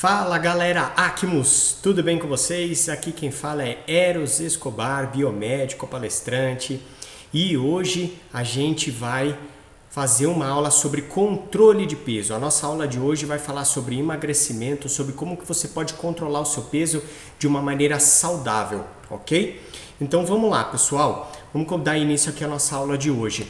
Fala galera, Acmus, tudo bem com vocês? Aqui quem fala é Eros Escobar, biomédico, palestrante, e hoje a gente vai fazer uma aula sobre controle de peso. A nossa aula de hoje vai falar sobre emagrecimento, sobre como que você pode controlar o seu peso de uma maneira saudável, ok? Então vamos lá, pessoal, vamos dar início aqui à nossa aula de hoje.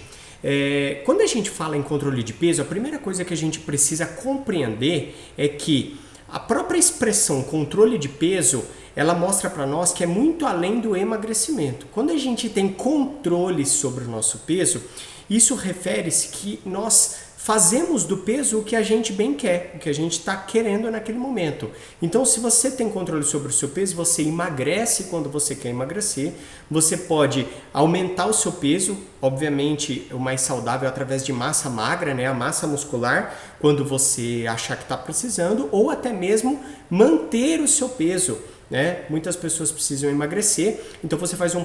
Quando a gente fala em controle de peso, a primeira coisa que a gente precisa compreender é que a própria expressão controle de peso, ela mostra para nós que é muito além do emagrecimento. Quando a gente tem controle sobre o nosso peso, isso refere-se que nós fazemos do peso o que a gente bem quer, o que a gente está querendo naquele momento. Então, se você tem controle sobre o seu peso, você emagrece quando você quer emagrecer, você pode aumentar o seu peso, obviamente o mais saudável através de massa magra, né, a massa muscular, quando você achar que está precisando, ou até mesmo manter o seu peso. Né? Muitas pessoas precisam emagrecer, então você faz um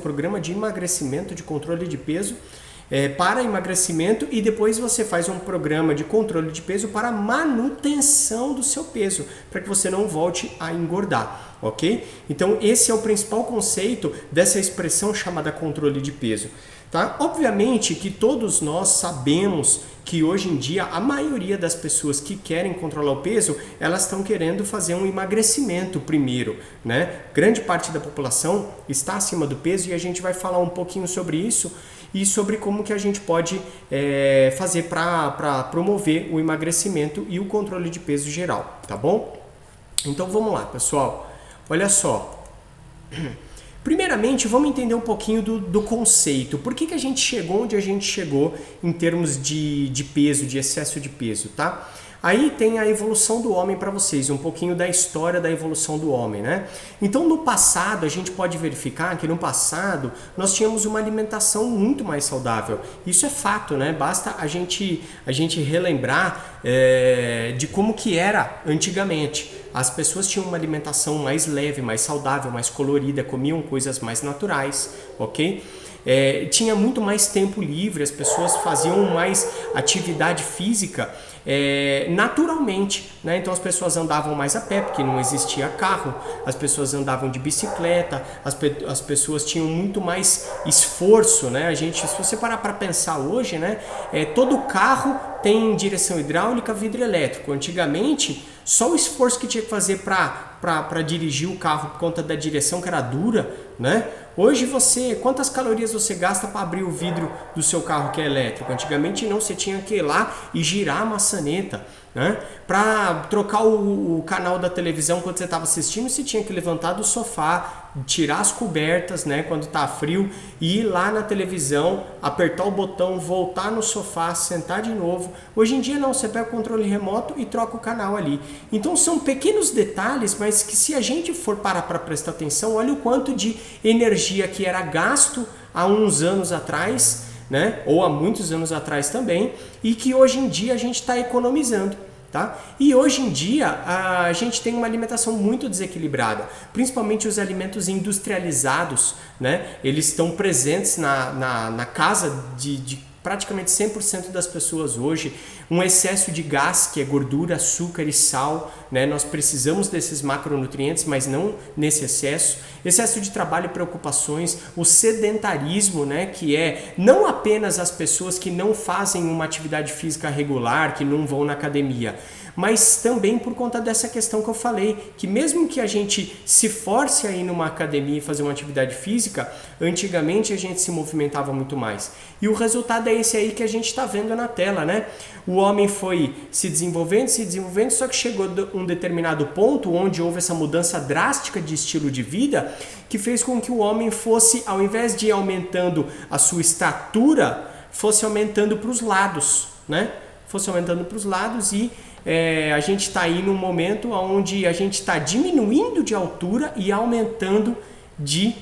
programa de emagrecimento, de controle de peso, para emagrecimento, e depois você faz um programa de controle de peso para manutenção do seu peso, para que você não volte a engordar, ok? Então esse é o principal conceito dessa expressão chamada controle de peso, tá? Obviamente que todos nós sabemos que hoje em dia a maioria das pessoas que querem controlar o peso, elas estão querendo fazer um emagrecimento primeiro, né? Grande parte da população está acima do peso e a gente vai falar um pouquinho sobre isso e sobre como que a gente pode fazer para promover o emagrecimento e o controle de peso geral, tá bom? Então vamos lá, pessoal. Olha só. Primeiramente, vamos entender um pouquinho do conceito. Por que a gente chegou onde a gente chegou em termos de peso, de excesso de peso, tá? Aí tem a evolução do homem para vocês, um pouquinho da história da evolução do homem, né? Então, no passado, a gente pode verificar que no passado nós tínhamos uma alimentação muito mais saudável. Isso é fato, né? Basta a gente relembrar de como que era antigamente. As pessoas tinham uma alimentação mais leve, mais saudável, mais colorida, comiam coisas mais naturais, ok? Tinha muito mais tempo livre, as pessoas faziam mais atividade física naturalmente, né? Então as pessoas andavam mais a pé, porque não existia carro, as pessoas andavam de bicicleta, as pessoas tinham muito mais esforço, né? Se você parar para pensar hoje, né? Todo carro tem direção hidráulica, vidro elétrico. Antigamente, só o esforço que tinha que fazer para dirigir o carro por conta da direção que era dura, né? Hoje quantas calorias você gasta para abrir o vidro do seu carro que é elétrico? Antigamente não, você tinha que ir lá e girar a maçaneta, né? Para trocar o canal da televisão quando você estava assistindo, você tinha que levantar do sofá, tirar as cobertas, né, quando tá frio, e ir lá na televisão, apertar o botão, voltar no sofá, sentar de novo. Hoje em dia não, você pega o controle remoto e troca o canal ali. Então são pequenos detalhes, mas que se a gente for parar para prestar atenção, olha o quanto de energia que era gasto há uns anos atrás, né, ou há muitos anos atrás também, e que hoje em dia a gente está economizando. Tá? E hoje em dia a gente tem uma alimentação muito desequilibrada, principalmente os alimentos industrializados, né? Eles estão presentes na casa de praticamente 100% das pessoas hoje. Um excesso de gás, que é gordura, açúcar e sal, né? Nós precisamos desses macronutrientes, mas não nesse excesso. Excesso de trabalho e preocupações, o sedentarismo, né? Que é não apenas as pessoas que não fazem uma atividade física regular, que não vão na academia, mas também por conta dessa questão que eu falei, que mesmo que a gente se force a ir numa academia e fazer uma atividade física, antigamente a gente se movimentava muito mais. E o resultado é esse aí que a gente está vendo na tela, né? O homem foi se desenvolvendo, só que chegou a um determinado ponto onde houve essa mudança drástica de estilo de vida, que fez com que o homem fosse, ao invés de ir aumentando a sua estatura, fosse aumentando para os lados, né? Fosse aumentando para os lados e a gente está aí num momento onde a gente está diminuindo de altura e aumentando de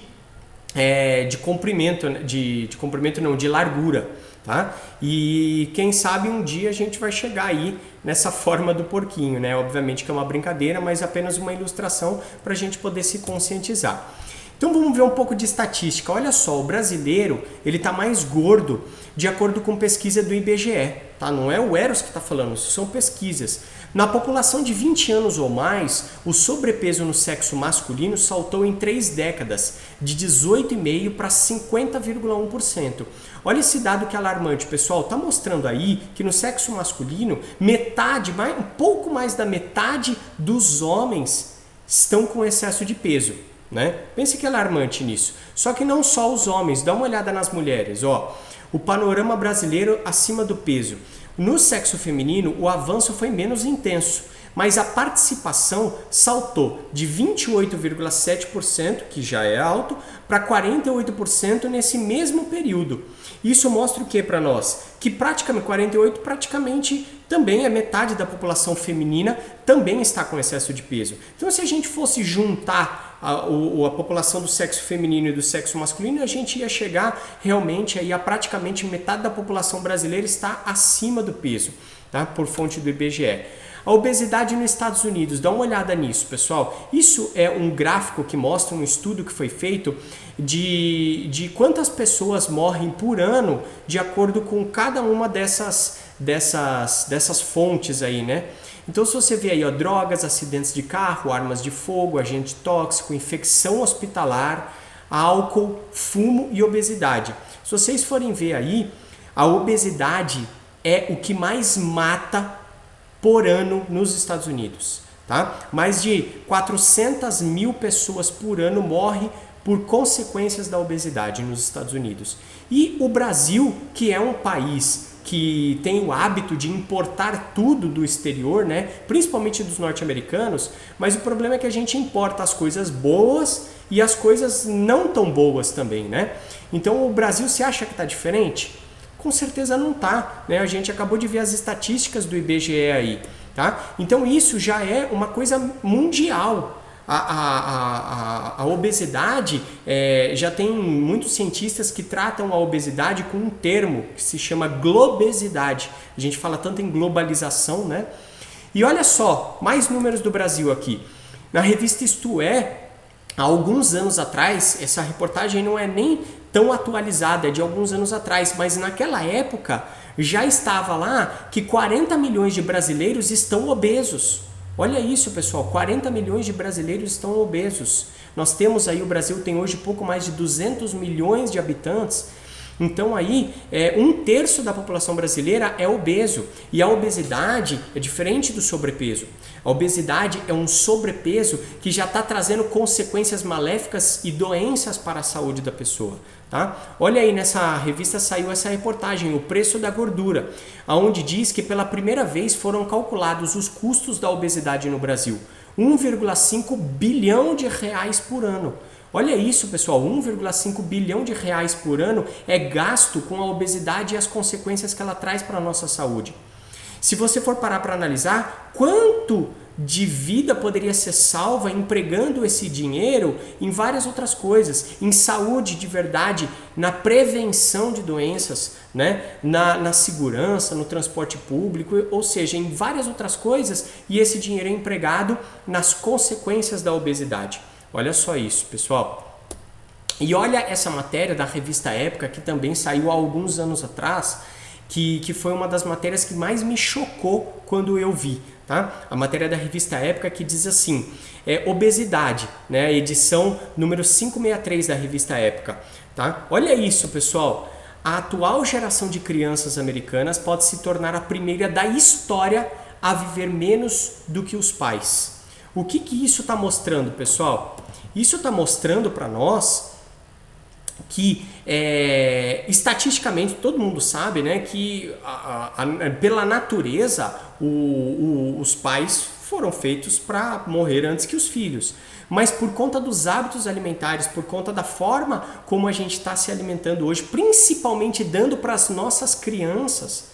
comprimento, de comprimento não, de largura, tá? E quem sabe um dia a gente vai chegar aí nessa forma do porquinho, né? Obviamente que é uma brincadeira, mas apenas uma ilustração para a gente poder se conscientizar. Então vamos ver um pouco de estatística. Olha só, o brasileiro ele está mais gordo de acordo com pesquisa do IBGE. tá? Não é o Eros que está falando, isso são pesquisas. Na população de 20 anos ou mais, o sobrepeso no sexo masculino saltou em 3 décadas, de 18,5% para 50,1%. Olha esse dado que é alarmante, pessoal. Está mostrando aí que no sexo masculino, um pouco mais da metade dos homens estão com excesso de peso, né? Pense que é alarmante nisso. Só que não só os homens, dá uma olhada nas mulheres, ó. O panorama brasileiro acima do peso. No sexo feminino, o avanço foi menos intenso, mas a participação saltou de 28,7%, que já é alto, para 48% nesse mesmo período. Isso mostra o que para nós? Que praticamente 48% praticamente também é metade da população feminina também está com excesso de peso. Então, se a gente fosse juntar a população do sexo feminino e do sexo masculino, a gente ia chegar realmente aí a praticamente metade da população brasileira está acima do peso, tá? Por fonte do IBGE. A obesidade nos Estados Unidos, dá uma olhada nisso, pessoal. Isso é um gráfico que mostra um estudo que foi feito de quantas pessoas morrem por ano de acordo com cada uma dessas fontes aí, né? Então, se você vê aí, ó, drogas, acidentes de carro, armas de fogo, agente tóxico, infecção hospitalar, álcool, fumo e obesidade. Se vocês forem ver aí, a obesidade é o que mais mata por ano nos Estados Unidos, tá? Mais de 400 mil pessoas por ano morrem por consequências da obesidade nos Estados Unidos. E o Brasil, que é um país que tem o hábito de importar tudo do exterior, né? Principalmente dos norte-americanos, mas o problema é que a gente importa as coisas boas e as coisas não tão boas também, né? Então o Brasil se acha que está diferente? Com certeza não tá, né? A gente acabou de ver as estatísticas do IBGE aí, tá? Então isso já é uma coisa mundial. A obesidade, já tem muitos cientistas que tratam a obesidade com um termo que se chama globesidade. A gente fala tanto em globalização, né? E olha só, mais números do Brasil aqui. Na revista Isto É, há alguns anos atrás, essa reportagem não é nem tão atualizada, é de alguns anos atrás, mas naquela época já estava lá que 40 milhões de brasileiros estão obesos. Olha isso, pessoal, 40 milhões de brasileiros estão obesos. Nós temos aí, o Brasil tem hoje pouco mais de 200 milhões de habitantes. Então aí, 1/3 da população brasileira é obeso. E a obesidade é diferente do sobrepeso. A obesidade é um sobrepeso que já está trazendo consequências maléficas e doenças para a saúde da pessoa. Tá? Olha aí, nessa revista saiu essa reportagem, O Preço da Gordura, onde diz que pela primeira vez foram calculados os custos da obesidade no Brasil. 1,5 bilhão de reais por ano. Olha isso, pessoal, 1,5 bilhão de reais por ano é gasto com a obesidade e as consequências que ela traz para a nossa saúde. Se você for parar para analisar, quanto de vida poderia ser salva empregando esse dinheiro em várias outras coisas, em saúde de verdade, na prevenção de doenças, né? na segurança, no transporte público, ou seja, em várias outras coisas, e esse dinheiro é empregado nas consequências da obesidade. Olha só isso, pessoal. E olha essa matéria da revista Época, que também saiu há alguns anos atrás, que foi uma das matérias que mais me chocou quando eu vi. Tá? A matéria da revista Época que diz assim, obesidade, né? A edição número 563 da revista Época. Tá? Olha isso, pessoal. A atual geração de crianças americanas pode se tornar a primeira da história a viver menos do que os pais. O que isso está mostrando, pessoal? Isso está mostrando para nós que estatisticamente todo mundo sabe, né, que pela natureza os pais foram feitos para morrer antes que os filhos, mas por conta dos hábitos alimentares, por conta da forma como a gente está se alimentando hoje, principalmente dando para as nossas crianças,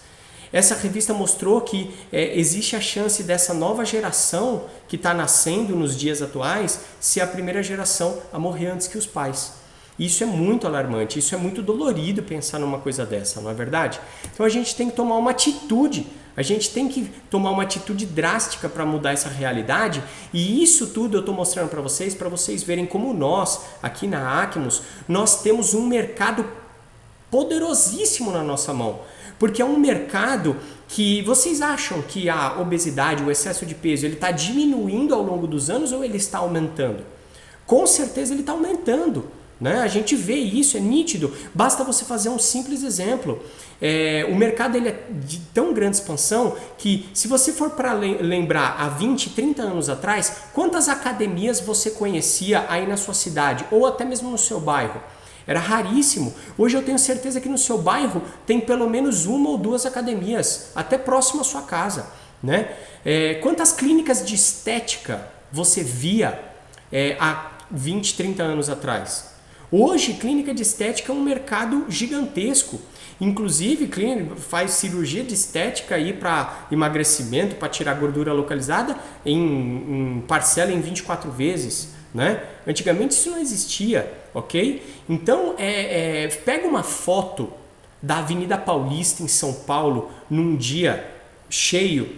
essa revista mostrou que existe a chance dessa nova geração que está nascendo nos dias atuais ser a primeira geração a morrer antes que os pais. Isso é muito alarmante, isso é muito dolorido pensar numa coisa dessa, não é verdade? Então a gente tem que tomar uma atitude, a gente tem que tomar uma atitude drástica para mudar essa realidade, e isso tudo eu estou mostrando para vocês verem como nós, aqui na Acmos, nós temos um mercado poderosíssimo na nossa mão, porque é um mercado que vocês acham que a obesidade, o excesso de peso, ele está diminuindo ao longo dos anos ou ele está aumentando? Com certeza ele está aumentando. Né? A gente vê isso, é nítido. Basta você fazer um simples exemplo. O mercado ele é de tão grande expansão que, se você for para lembrar há 20, 30 anos atrás, quantas academias você conhecia aí na sua cidade ou até mesmo no seu bairro? Era raríssimo. Hoje eu tenho certeza que no seu bairro tem pelo menos uma ou duas academias, até próximo à sua casa. Né? Quantas clínicas de estética você via há 20, 30 anos atrás? Hoje, clínica de estética é um mercado gigantesco. Inclusive, clínica faz cirurgia de estética aí para emagrecimento, para tirar gordura localizada em parcela em 24 vezes. Né? Antigamente isso não existia, ok? Então, pega uma foto da Avenida Paulista em São Paulo num dia cheio,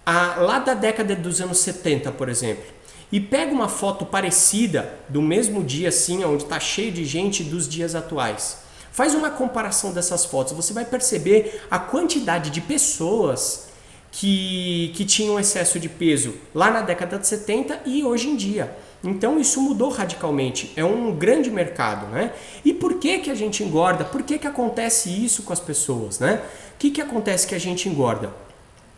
lá da década dos anos 70, por exemplo. E pega uma foto parecida do mesmo dia assim, onde está cheio de gente dos dias atuais. Faz uma comparação dessas fotos, você vai perceber a quantidade de pessoas que tinham excesso de peso lá na década de 70 e hoje em dia. Então isso mudou radicalmente, é um grande mercado, né? E por que a gente engorda? Por que acontece isso com as pessoas, né? O que acontece que a gente engorda?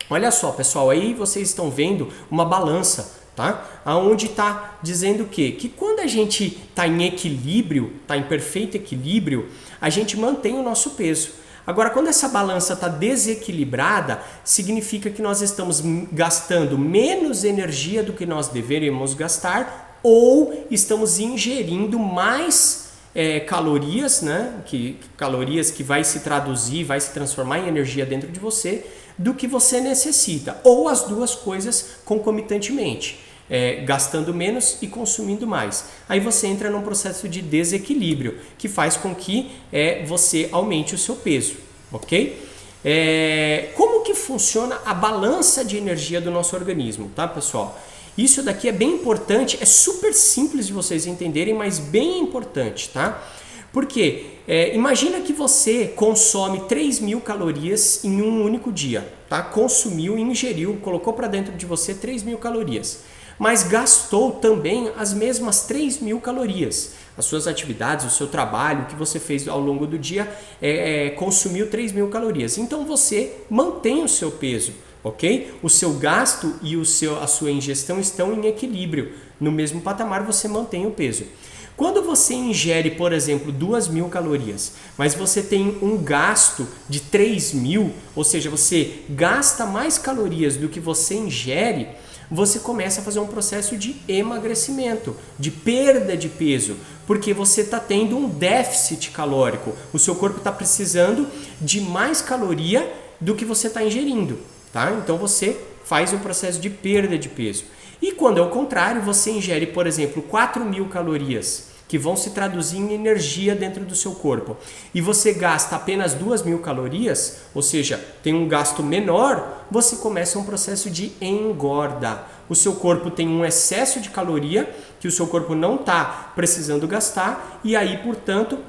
Olha só, pessoal, aí vocês estão vendo uma balança. Tá? Aonde está dizendo o quê? Que quando a gente está em equilíbrio, está em perfeito equilíbrio, a gente mantém o nosso peso. Agora, quando essa balança está desequilibrada, significa que nós estamos gastando menos energia do que nós deveríamos gastar ou estamos ingerindo mais calorias, né? Calorias que vai se traduzir, vai se transformar em energia dentro de você, do que você necessita. Ou as duas coisas concomitantemente. Gastando menos e consumindo mais. Aí você entra num processo de desequilíbrio que faz com que você aumente o seu peso, ok? Como que funciona a balança de energia do nosso organismo, tá, pessoal? Isso daqui é bem importante, é super simples de vocês entenderem, mas bem importante, tá? Porque imagina que você consome 3.000 calorias em um único dia, tá? Consumiu, ingeriu, colocou para dentro de você 3.000 calorias. Mas gastou também as mesmas 3.000 calorias. As suas atividades, o seu trabalho, o que você fez ao longo do dia, consumiu 3.000 calorias. Então você mantém o seu peso, ok? O seu gasto e a sua ingestão estão em equilíbrio. No mesmo patamar você mantém o peso. Quando você ingere, por exemplo, 2.000 calorias, mas você tem um gasto de 3.000, ou seja, você gasta mais calorias do que você ingere, você começa a fazer um processo de emagrecimento, de perda de peso, porque você está tendo um déficit calórico. O seu corpo está precisando de mais caloria do que você está ingerindo, tá? Então você faz um processo de perda de peso. E quando é o contrário, você ingere, por exemplo, 4.000 calorias, que vão se traduzir em energia dentro do seu corpo, e você gasta apenas 2.000 calorias, ou seja, tem um gasto menor, você começa um processo de engorda. O seu corpo tem um excesso de caloria que o seu corpo não está precisando gastar, e aí, portanto,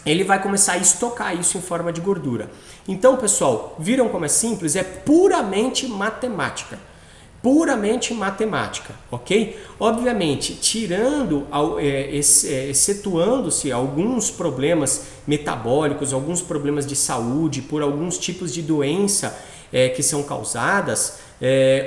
ele vai começar a estocar isso em forma de gordura. Então, pessoal, viram como é simples? É puramente matemática. Puramente matemática, ok? Obviamente, excetuando-se alguns problemas metabólicos, alguns problemas de saúde, por alguns tipos de doença que são causadas,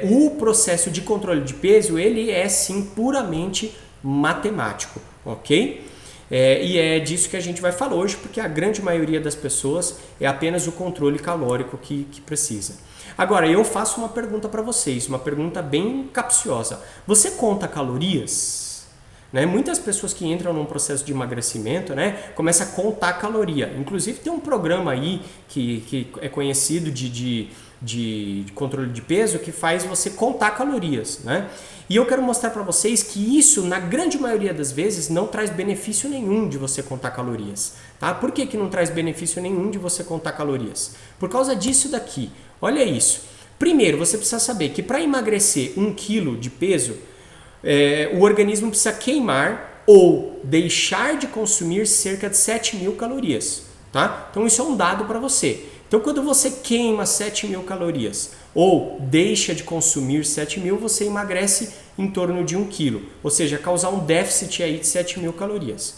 o processo de controle de peso, ele é sim puramente matemático, ok? E é disso que a gente vai falar hoje, porque a grande maioria das pessoas é apenas o controle calórico que precisa. Agora, eu faço uma pergunta para vocês, uma pergunta bem capciosa. Você conta calorias? Né? Muitas pessoas que entram num processo de emagrecimento, né, começam a contar caloria. Inclusive tem um programa aí que é conhecido de controle de peso que faz você contar calorias, né? E eu quero mostrar para vocês que isso, na grande maioria das vezes, não traz benefício nenhum de você contar calorias, tá? Por que não traz benefício nenhum de você contar calorias? Por causa disso daqui. Olha isso. Primeiro, você precisa saber que para emagrecer 1 kg de peso, o organismo precisa queimar ou deixar de consumir cerca de 7.000 calorias, tá? Então isso é um dado para você. Então, quando você queima 7.000 calorias ou deixa de consumir 7.000, você emagrece em torno de 1 quilo, ou seja, causar um déficit aí de 7.000 calorias.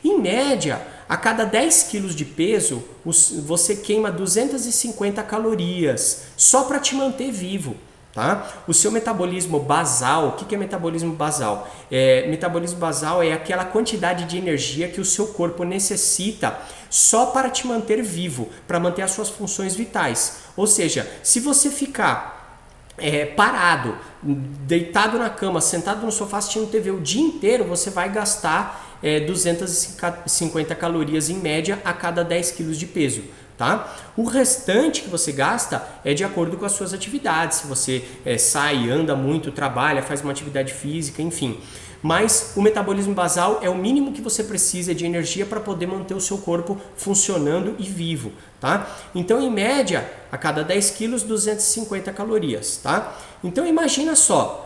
Em média, a cada 10 quilos de peso, você queima 250 calorias só para te manter vivo. Tá? O seu metabolismo basal, o que é metabolismo basal? Metabolismo basal é aquela quantidade de energia que o seu corpo necessita só para te manter vivo, para manter as suas funções vitais. Ou seja, se você ficar parado, deitado na cama, sentado no sofá assistindo TV o dia inteiro, você vai gastar 250 calorias em média a cada 10 quilos de peso. Tá? O restante que você gasta é de acordo com as suas atividades, se você sai, anda muito, trabalha, faz uma atividade física, enfim. Mas o metabolismo basal é o mínimo que você precisa de energia para poder manter o seu corpo funcionando e vivo. Tá? Então, em média, a cada 10 quilos, 250 calorias. Tá? Então, imagina só.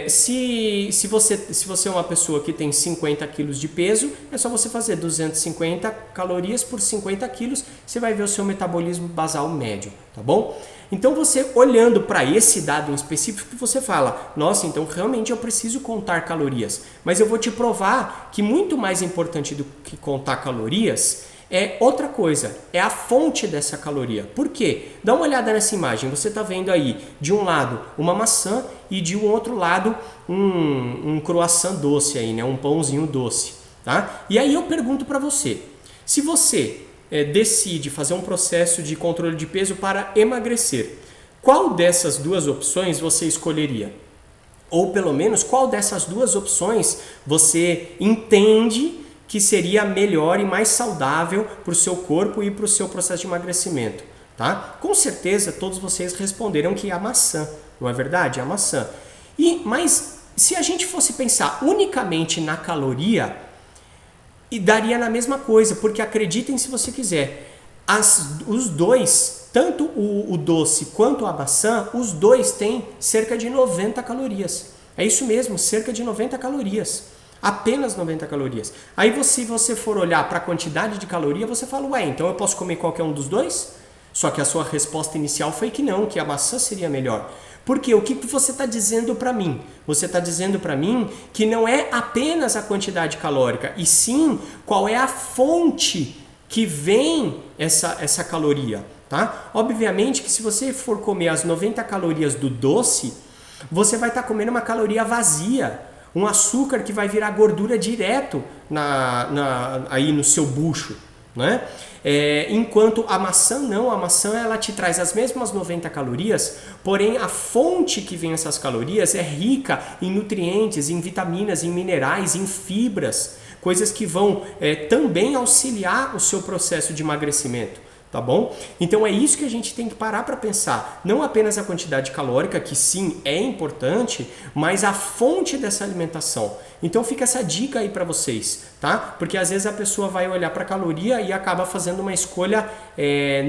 Se você é uma pessoa que tem 50 quilos de peso, é só você fazer 250 calorias por 50 quilos, você vai ver o seu metabolismo basal médio, tá bom? Então você olhando para esse dado em específico, você fala, nossa, então realmente eu preciso contar calorias, mas eu vou te provar que muito mais importante do que contar calorias é outra coisa, é a fonte dessa caloria. Por quê? Dá uma olhada nessa imagem, você está vendo aí de um lado uma maçã e de um outro lado um croissant doce aí, né? Um pãozinho doce, tá? E aí eu pergunto para você, se você decide fazer um processo de controle de peso para emagrecer, qual dessas duas opções você escolheria? Ou pelo menos qual dessas duas opções você entende que seria melhor e mais saudável para o seu corpo e para o seu processo de emagrecimento, tá? Com certeza todos vocês responderam que é a maçã, não é verdade? É a maçã. Mas se a gente fosse pensar unicamente na caloria, daria na mesma coisa, porque acreditem se você quiser, os dois, tanto o doce quanto a maçã, os dois têm cerca de 90 calorias. É isso mesmo, cerca de 90 calorias. Apenas 90 calorias. Aí se você for olhar para a quantidade de caloria, você fala, ué, então eu posso comer qualquer um dos dois? Só que a sua resposta inicial foi que não, que a maçã seria melhor. Porque o que você está dizendo para mim? Você está dizendo para mim que não é apenas a quantidade calórica, e sim qual é a fonte que vem essa caloria. Tá? Obviamente que se você for comer as 90 calorias do doce, você vai estar comendo uma caloria vazia. Um açúcar que vai virar gordura direto aí no seu bucho, né? Enquanto a maçã não, a maçã ela te traz as mesmas 90 calorias, porém a fonte que vem essas calorias é rica em nutrientes, em vitaminas, em minerais, em fibras, coisas que vão também auxiliar o seu processo de emagrecimento. Tá bom? Então é isso que a gente tem que parar para pensar. Não apenas a quantidade calórica, que sim é importante, mas a fonte dessa alimentação. Então fica essa dica aí para vocês, tá? Porque às vezes a pessoa vai olhar para a caloria e acaba fazendo uma escolha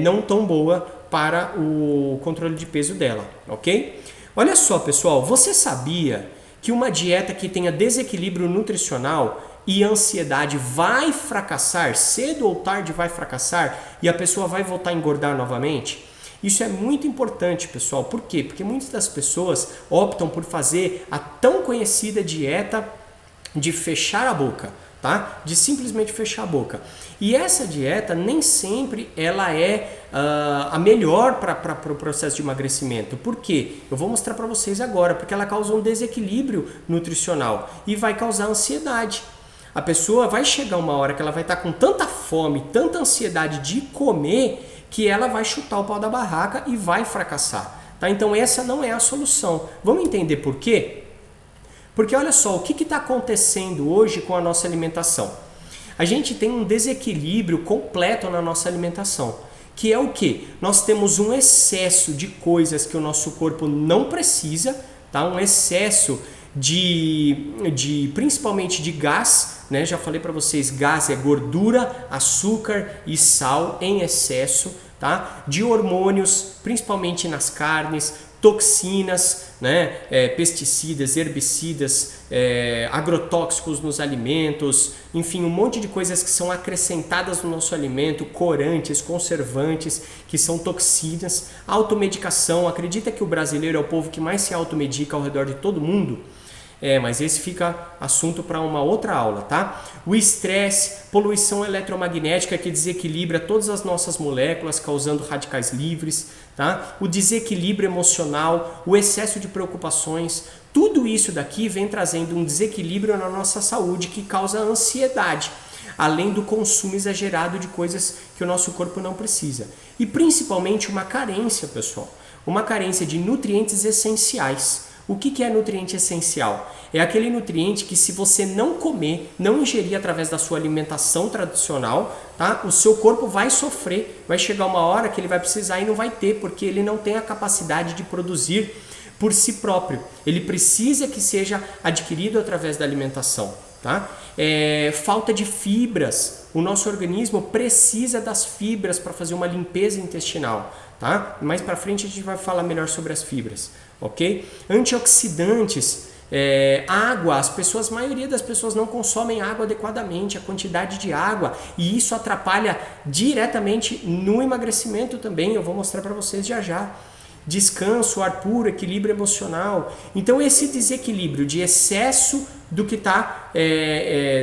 não tão boa para o controle de peso dela, ok? Olha só, pessoal, você sabia que uma dieta que tenha desequilíbrio nutricional e ansiedade vai fracassar, cedo ou tarde vai fracassar e a pessoa vai voltar a engordar novamente? Isso é muito importante, pessoal. Por quê? Porque muitas das pessoas optam por fazer a tão conhecida dieta de fechar a boca, tá? De simplesmente fechar a boca. E essa dieta nem sempre ela é a melhor para o processo de emagrecimento. Por quê? Eu vou mostrar para vocês agora, porque ela causa um desequilíbrio nutricional e vai causar ansiedade. A pessoa vai chegar uma hora que ela vai estar com tanta fome, tanta ansiedade de comer, que ela vai chutar o pau da barraca e vai fracassar. Tá? Então essa não é a solução. Vamos entender por quê? Porque olha só, o que está acontecendo hoje com a nossa alimentação? A gente tem um desequilíbrio completo na nossa alimentação. Que é o quê? Nós temos um excesso de coisas que o nosso corpo não precisa, tá? Um excesso principalmente de gás, né? Já falei para vocês, gás é gordura, açúcar e sal em excesso, tá? De hormônios, principalmente nas carnes, toxinas, né, pesticidas, herbicidas, agrotóxicos nos alimentos, enfim, um monte de coisas que são acrescentadas no nosso alimento, corantes, conservantes, que são toxinas, automedicação. Acredita que o brasileiro é o povo que mais se automedica ao redor de todo mundo? Mas esse fica assunto para uma outra aula, tá? O estresse, poluição eletromagnética que desequilibra todas as nossas moléculas, causando radicais livres, tá? O desequilíbrio emocional, o excesso de preocupações, tudo isso daqui vem trazendo um desequilíbrio na nossa saúde que causa ansiedade, além do consumo exagerado de coisas que o nosso corpo não precisa. E principalmente uma carência, pessoal, uma carência de nutrientes essenciais. O que é nutriente essencial? É aquele nutriente que se você não comer, não ingerir através da sua alimentação tradicional, tá? O seu corpo vai sofrer, vai chegar uma hora que ele vai precisar e não vai ter, porque ele não tem a capacidade de produzir por si próprio. Ele precisa que seja adquirido através da alimentação, tá? Falta de fibras. O nosso organismo precisa das fibras para fazer uma limpeza intestinal, tá? Mais para frente a gente vai falar melhor sobre as fibras, ok? Antioxidantes, água. A maioria das pessoas não consomem água adequadamente, a quantidade de água, e isso atrapalha diretamente no emagrecimento também. Eu vou mostrar para vocês já já. Descanso, ar puro, equilíbrio emocional. Então esse desequilíbrio de excesso do que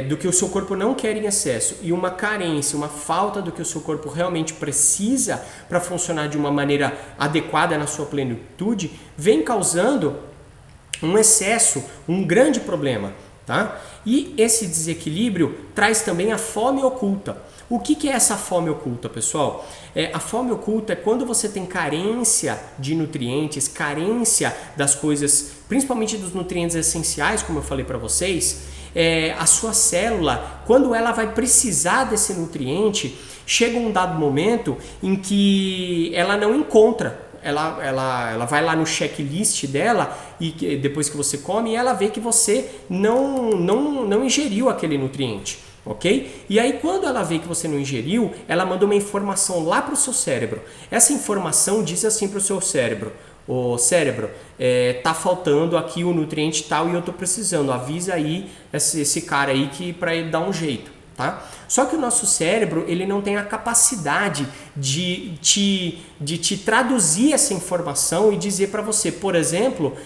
do que o seu corpo não quer em excesso e uma carência, uma falta do que o seu corpo realmente precisa para funcionar de uma maneira adequada na sua plenitude, vem causando um excesso, um grande problema, tá? E esse desequilíbrio traz também a fome oculta. O que é essa fome oculta, pessoal? A fome oculta é quando você tem carência de nutrientes, carência das coisas, principalmente dos nutrientes essenciais, como eu falei para vocês. A sua célula, quando ela vai precisar desse nutriente, chega um dado momento em que ela não encontra. Ela vai lá no checklist dela e depois que você come, ela vê que você não ingeriu aquele nutriente. Ok? E aí quando ela vê que você não ingeriu, ela manda uma informação lá para o seu cérebro. Essa informação diz assim para o seu cérebro: o cérebro, tá faltando aqui o nutriente tal e eu tô precisando, avisa aí esse cara aí que para ele dar um jeito, tá? Só que o nosso cérebro, ele não tem a capacidade de te traduzir essa informação e dizer para você, por exemplo,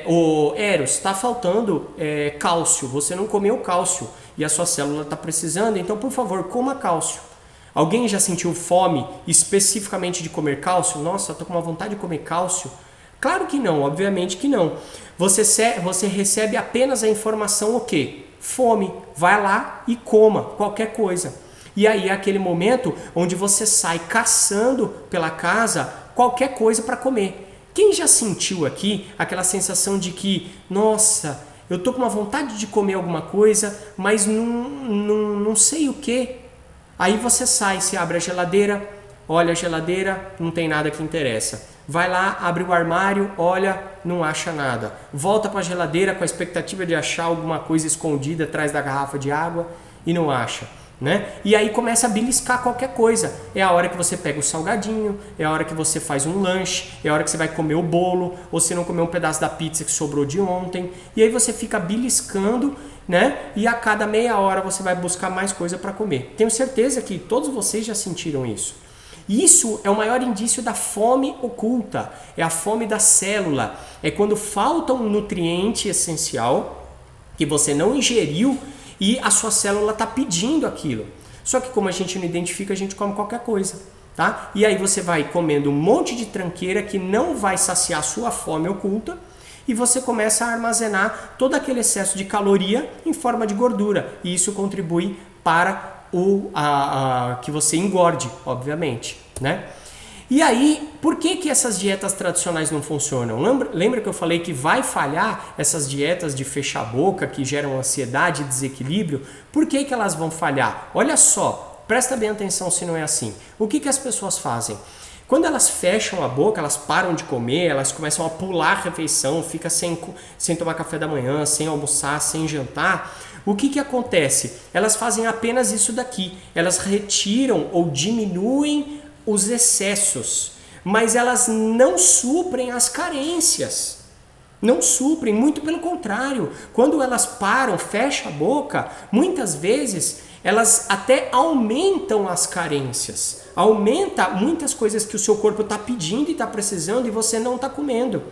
o Eros, está faltando cálcio, você não comeu cálcio e a sua célula está precisando, então por favor, coma cálcio. Alguém já sentiu fome especificamente de comer cálcio? Nossa, estou com uma vontade de comer cálcio. Claro que não, obviamente que não. Você recebe apenas a informação o quê? Fome. Vai lá e coma qualquer coisa. E aí é aquele momento onde você sai caçando pela casa qualquer coisa para comer. Quem já sentiu aqui aquela sensação de que, nossa, eu tô com uma vontade de comer alguma coisa, mas não sei o que. Aí você sai, você abre a geladeira, olha a geladeira, não tem nada que interessa. Vai lá, abre o armário, olha, não acha nada. Volta para a geladeira com a expectativa de achar alguma coisa escondida atrás da garrafa de água e não acha, né? E aí começa a beliscar qualquer coisa. É a hora que você pega o salgadinho, é a hora que você faz um lanche, é a hora que você vai comer o bolo, ou se não comer um pedaço da pizza que sobrou de ontem. E aí você fica beliscando, né? E a cada meia hora você vai buscar mais coisa para comer. Tenho certeza que todos vocês já sentiram isso. Isso é o maior indício da fome oculta, é a fome da célula, é quando falta um nutriente essencial que você não ingeriu e a sua célula está pedindo aquilo. Só que como a gente não identifica, a gente come qualquer coisa, tá? E aí você vai comendo um monte de tranqueira que não vai saciar a sua fome oculta e você começa a armazenar todo aquele excesso de caloria em forma de gordura e isso contribui para que você engorde, obviamente, né? E aí, por que essas dietas tradicionais não funcionam? Lembra que eu falei que vai falhar essas dietas de fechar a boca, que geram ansiedade e desequilíbrio? Por que elas vão falhar? Olha só, presta bem atenção se não é assim. O que as pessoas fazem? Quando elas fecham a boca, elas param de comer, elas começam a pular a refeição, fica sem tomar café da manhã, sem almoçar, sem jantar. O que acontece? Elas fazem apenas isso daqui. Elas retiram ou diminuem os excessos, mas elas não suprem as carências. Não suprem, muito pelo contrário. Quando elas param, fecham a boca, muitas vezes elas até aumentam as carências. Aumenta muitas coisas que o seu corpo está pedindo e está precisando e você não está comendo.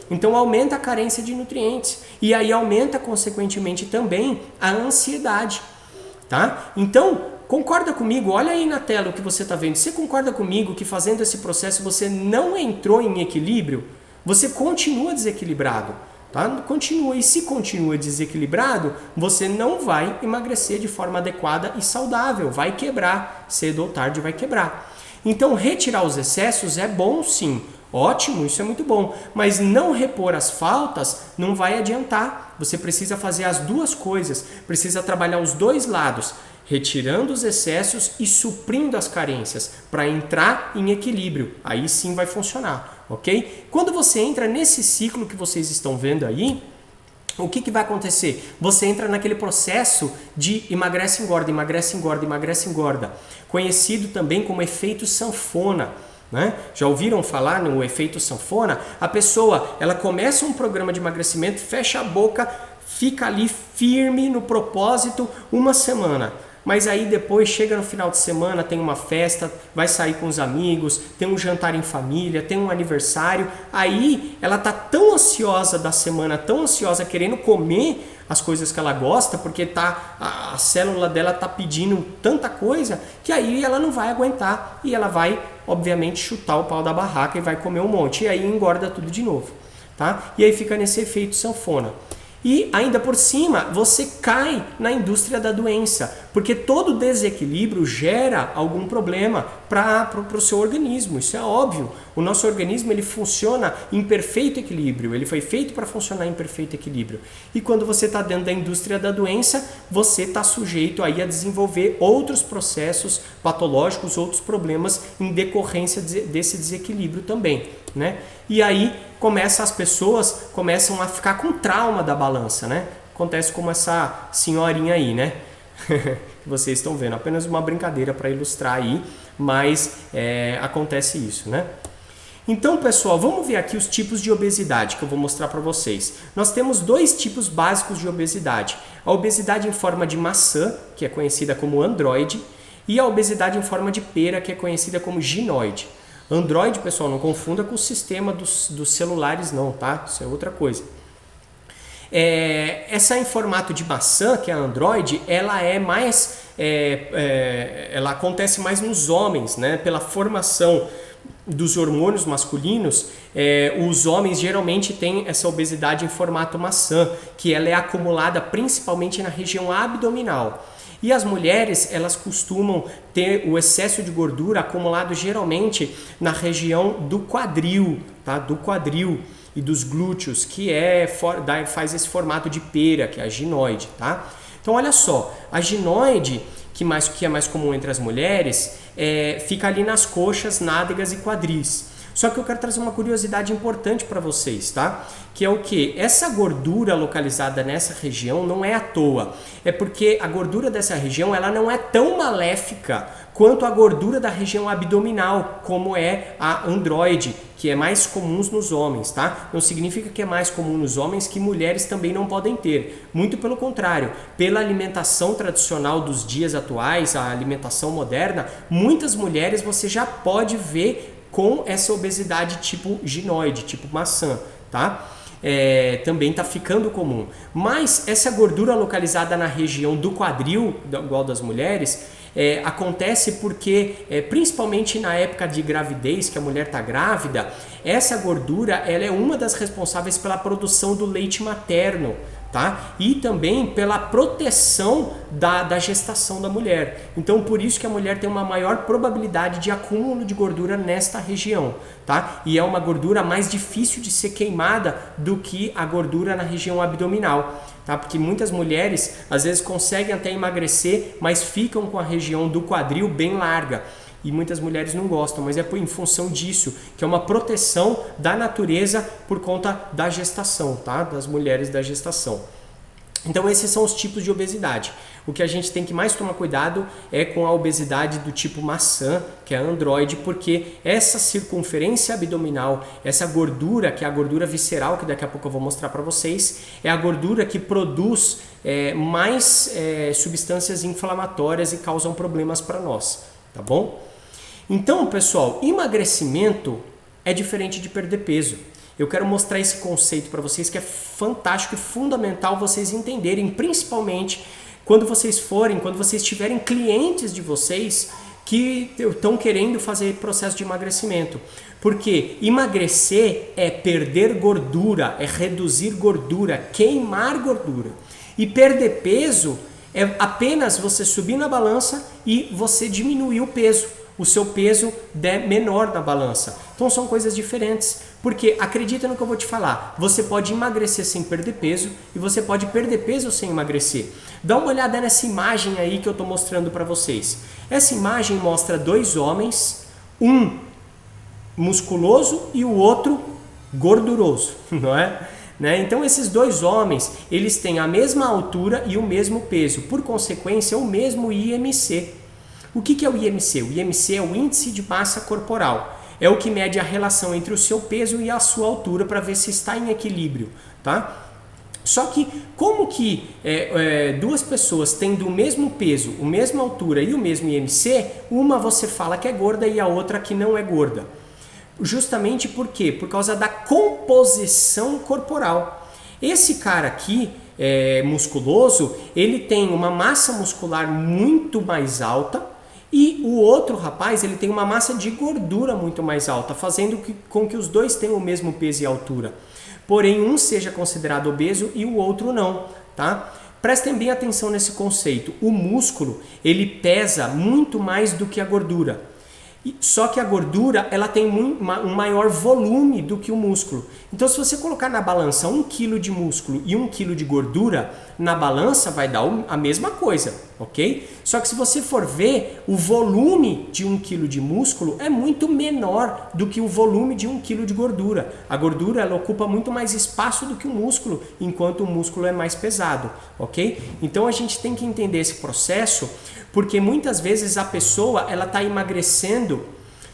Então aumenta a carência de nutrientes. E aí aumenta, consequentemente, também a ansiedade. Tá? Então, concorda comigo? Olha aí na tela o que você está vendo. Você concorda comigo que fazendo esse processo você não entrou em equilíbrio? Você continua desequilibrado. Tá? Continua. E se continua desequilibrado, você não vai emagrecer de forma adequada e saudável. Vai quebrar. Cedo ou tarde vai quebrar. Então, retirar os excessos é bom sim. Ótimo, isso é muito bom. Mas não repor as faltas não vai adiantar. Você precisa fazer as duas coisas. Precisa trabalhar os dois lados. Retirando os excessos e suprindo as carências para entrar em equilíbrio. Aí sim vai funcionar, ok? Quando você entra nesse ciclo que vocês estão vendo aí, o que vai acontecer? Você entra naquele processo de emagrece, engorda, emagrece, engorda, emagrece, engorda. Conhecido também como efeito sanfona. Né? Já ouviram falar no efeito sanfona? A pessoa ela começa um programa de emagrecimento, fecha a boca, fica ali firme no propósito uma semana. Mas aí depois chega no final de semana, tem uma festa, vai sair com os amigos, tem um jantar em família, tem um aniversário. Aí ela tá tão ansiosa da semana, tão ansiosa querendo comer as coisas que ela gosta, porque a célula dela tá pedindo tanta coisa, que aí ela não vai aguentar e ela vai, obviamente, chutar o pau da barraca e vai comer um monte. E aí engorda tudo de novo. Tá? E aí fica nesse efeito sanfona. E ainda por cima, você cai na indústria da doença, porque todo desequilíbrio gera algum problema para o seu organismo, isso é óbvio. O nosso organismo ele funciona em perfeito equilíbrio, ele foi feito para funcionar em perfeito equilíbrio. E quando você está dentro da indústria da doença, você está sujeito aí a desenvolver outros processos patológicos, outros problemas em decorrência desse desequilíbrio também, né? E aí as pessoas começam a ficar com trauma da balança, né? Acontece como essa senhorinha aí, né? Que vocês estão vendo, apenas uma brincadeira para ilustrar aí, mas acontece isso, né? Então, pessoal, vamos ver aqui os tipos de obesidade que eu vou mostrar para vocês. Nós temos dois tipos básicos de obesidade. A obesidade em forma de maçã, que é conhecida como androide, e a obesidade em forma de pera, que é conhecida como ginoide. Android, pessoal, não confunda com o sistema dos celulares não, tá? Isso é outra coisa. Essa em formato de maçã, que é a Android, ela é mais, ela acontece mais nos homens, né? Pela formação dos hormônios masculinos, os homens geralmente têm essa obesidade em formato maçã, que ela é acumulada principalmente na região abdominal. E as mulheres, elas costumam ter o excesso de gordura acumulado geralmente na região do quadril, tá? Do quadril e dos glúteos, que faz esse formato de pera, que é a ginoide, tá? Então olha só, a ginoide, que é mais comum entre as mulheres, fica ali nas coxas, nádegas e quadris. Só que eu quero trazer uma curiosidade importante para vocês, tá? Que é o que? Essa gordura localizada nessa região não é à toa. É porque a gordura dessa região ela não é tão maléfica quanto a gordura da região abdominal, como é a androide, que é mais comum nos homens, tá? Não significa que é mais comum nos homens que mulheres também não podem ter. Muito pelo contrário, pela alimentação tradicional dos dias atuais, a alimentação moderna, muitas mulheres você já pode ver com essa obesidade tipo ginoide, tipo maçã, tá? Também está ficando comum. Mas essa gordura localizada na região do quadril, igual das mulheres, acontece porque, principalmente na época de gravidez, que a mulher está grávida, essa gordura ela é uma das responsáveis pela produção do leite materno, tá? E também pela proteção da gestação da mulher. Então, por isso que a mulher tem uma maior probabilidade de acúmulo de gordura nesta região, tá? E é uma gordura mais difícil de ser queimada do que a gordura na região abdominal, tá? Porque muitas mulheres, às vezes, conseguem até emagrecer, mas ficam com a região do quadril bem larga. E muitas mulheres não gostam, mas é em função disso, que é uma proteção da natureza por conta da gestação, tá? Das mulheres da gestação. Então esses são os tipos de obesidade. O que a gente tem que mais tomar cuidado é com a obesidade do tipo maçã, que é a androide, porque essa circunferência abdominal, essa gordura, que é a gordura visceral, que daqui a pouco eu vou mostrar para vocês, é a gordura que produz mais substâncias inflamatórias e causam problemas para nós, tá bom? Então, pessoal, emagrecimento é diferente de perder peso. Eu quero mostrar esse conceito para vocês que é fantástico e fundamental vocês entenderem, principalmente quando vocês tiverem clientes de vocês que estão querendo fazer processo de emagrecimento. Porque emagrecer é perder gordura, é reduzir gordura, queimar gordura. E perder peso é apenas você subir na balança e você diminuir o peso. O seu peso é menor na balança. Então são coisas diferentes. Porque acredita no que eu vou te falar, você pode emagrecer sem perder peso e você pode perder peso sem emagrecer. Dá uma olhada nessa imagem aí que eu estou mostrando para vocês. Essa imagem mostra dois homens, um musculoso e o outro gorduroso, não é? Então esses dois homens, eles têm a mesma altura e o mesmo peso, por consequência o mesmo IMC. O que é o IMC? O IMC é o índice de massa corporal. É o que mede a relação entre o seu peso e a sua altura para ver se está em equilíbrio, tá? Só que como que duas pessoas tendo o mesmo peso, a mesma altura e o mesmo IMC, uma você fala que é gorda e a outra que não é gorda? Justamente por quê? Por causa da composição corporal. Esse cara aqui, musculoso, ele tem uma massa muscular muito mais alta, e o outro rapaz, ele tem uma massa de gordura muito mais alta, fazendo com que os dois tenham o mesmo peso e altura. Porém, um seja considerado obeso e o outro não, tá? Prestem bem atenção nesse conceito. O músculo, ele pesa muito mais do que a gordura. Só que a gordura, ela tem um maior volume do que o músculo. Então, se você colocar na balança 1 kg de músculo e 1 kg de gordura, na balança vai dar a mesma coisa, ok? Só que se você for ver, o volume de 1 kg de músculo é muito menor do que o volume de 1 kg de gordura. A gordura, ela ocupa muito mais espaço do que o músculo, enquanto o músculo é mais pesado, ok? Então, a gente tem que entender esse processo, porque muitas vezes a pessoa ela está emagrecendo,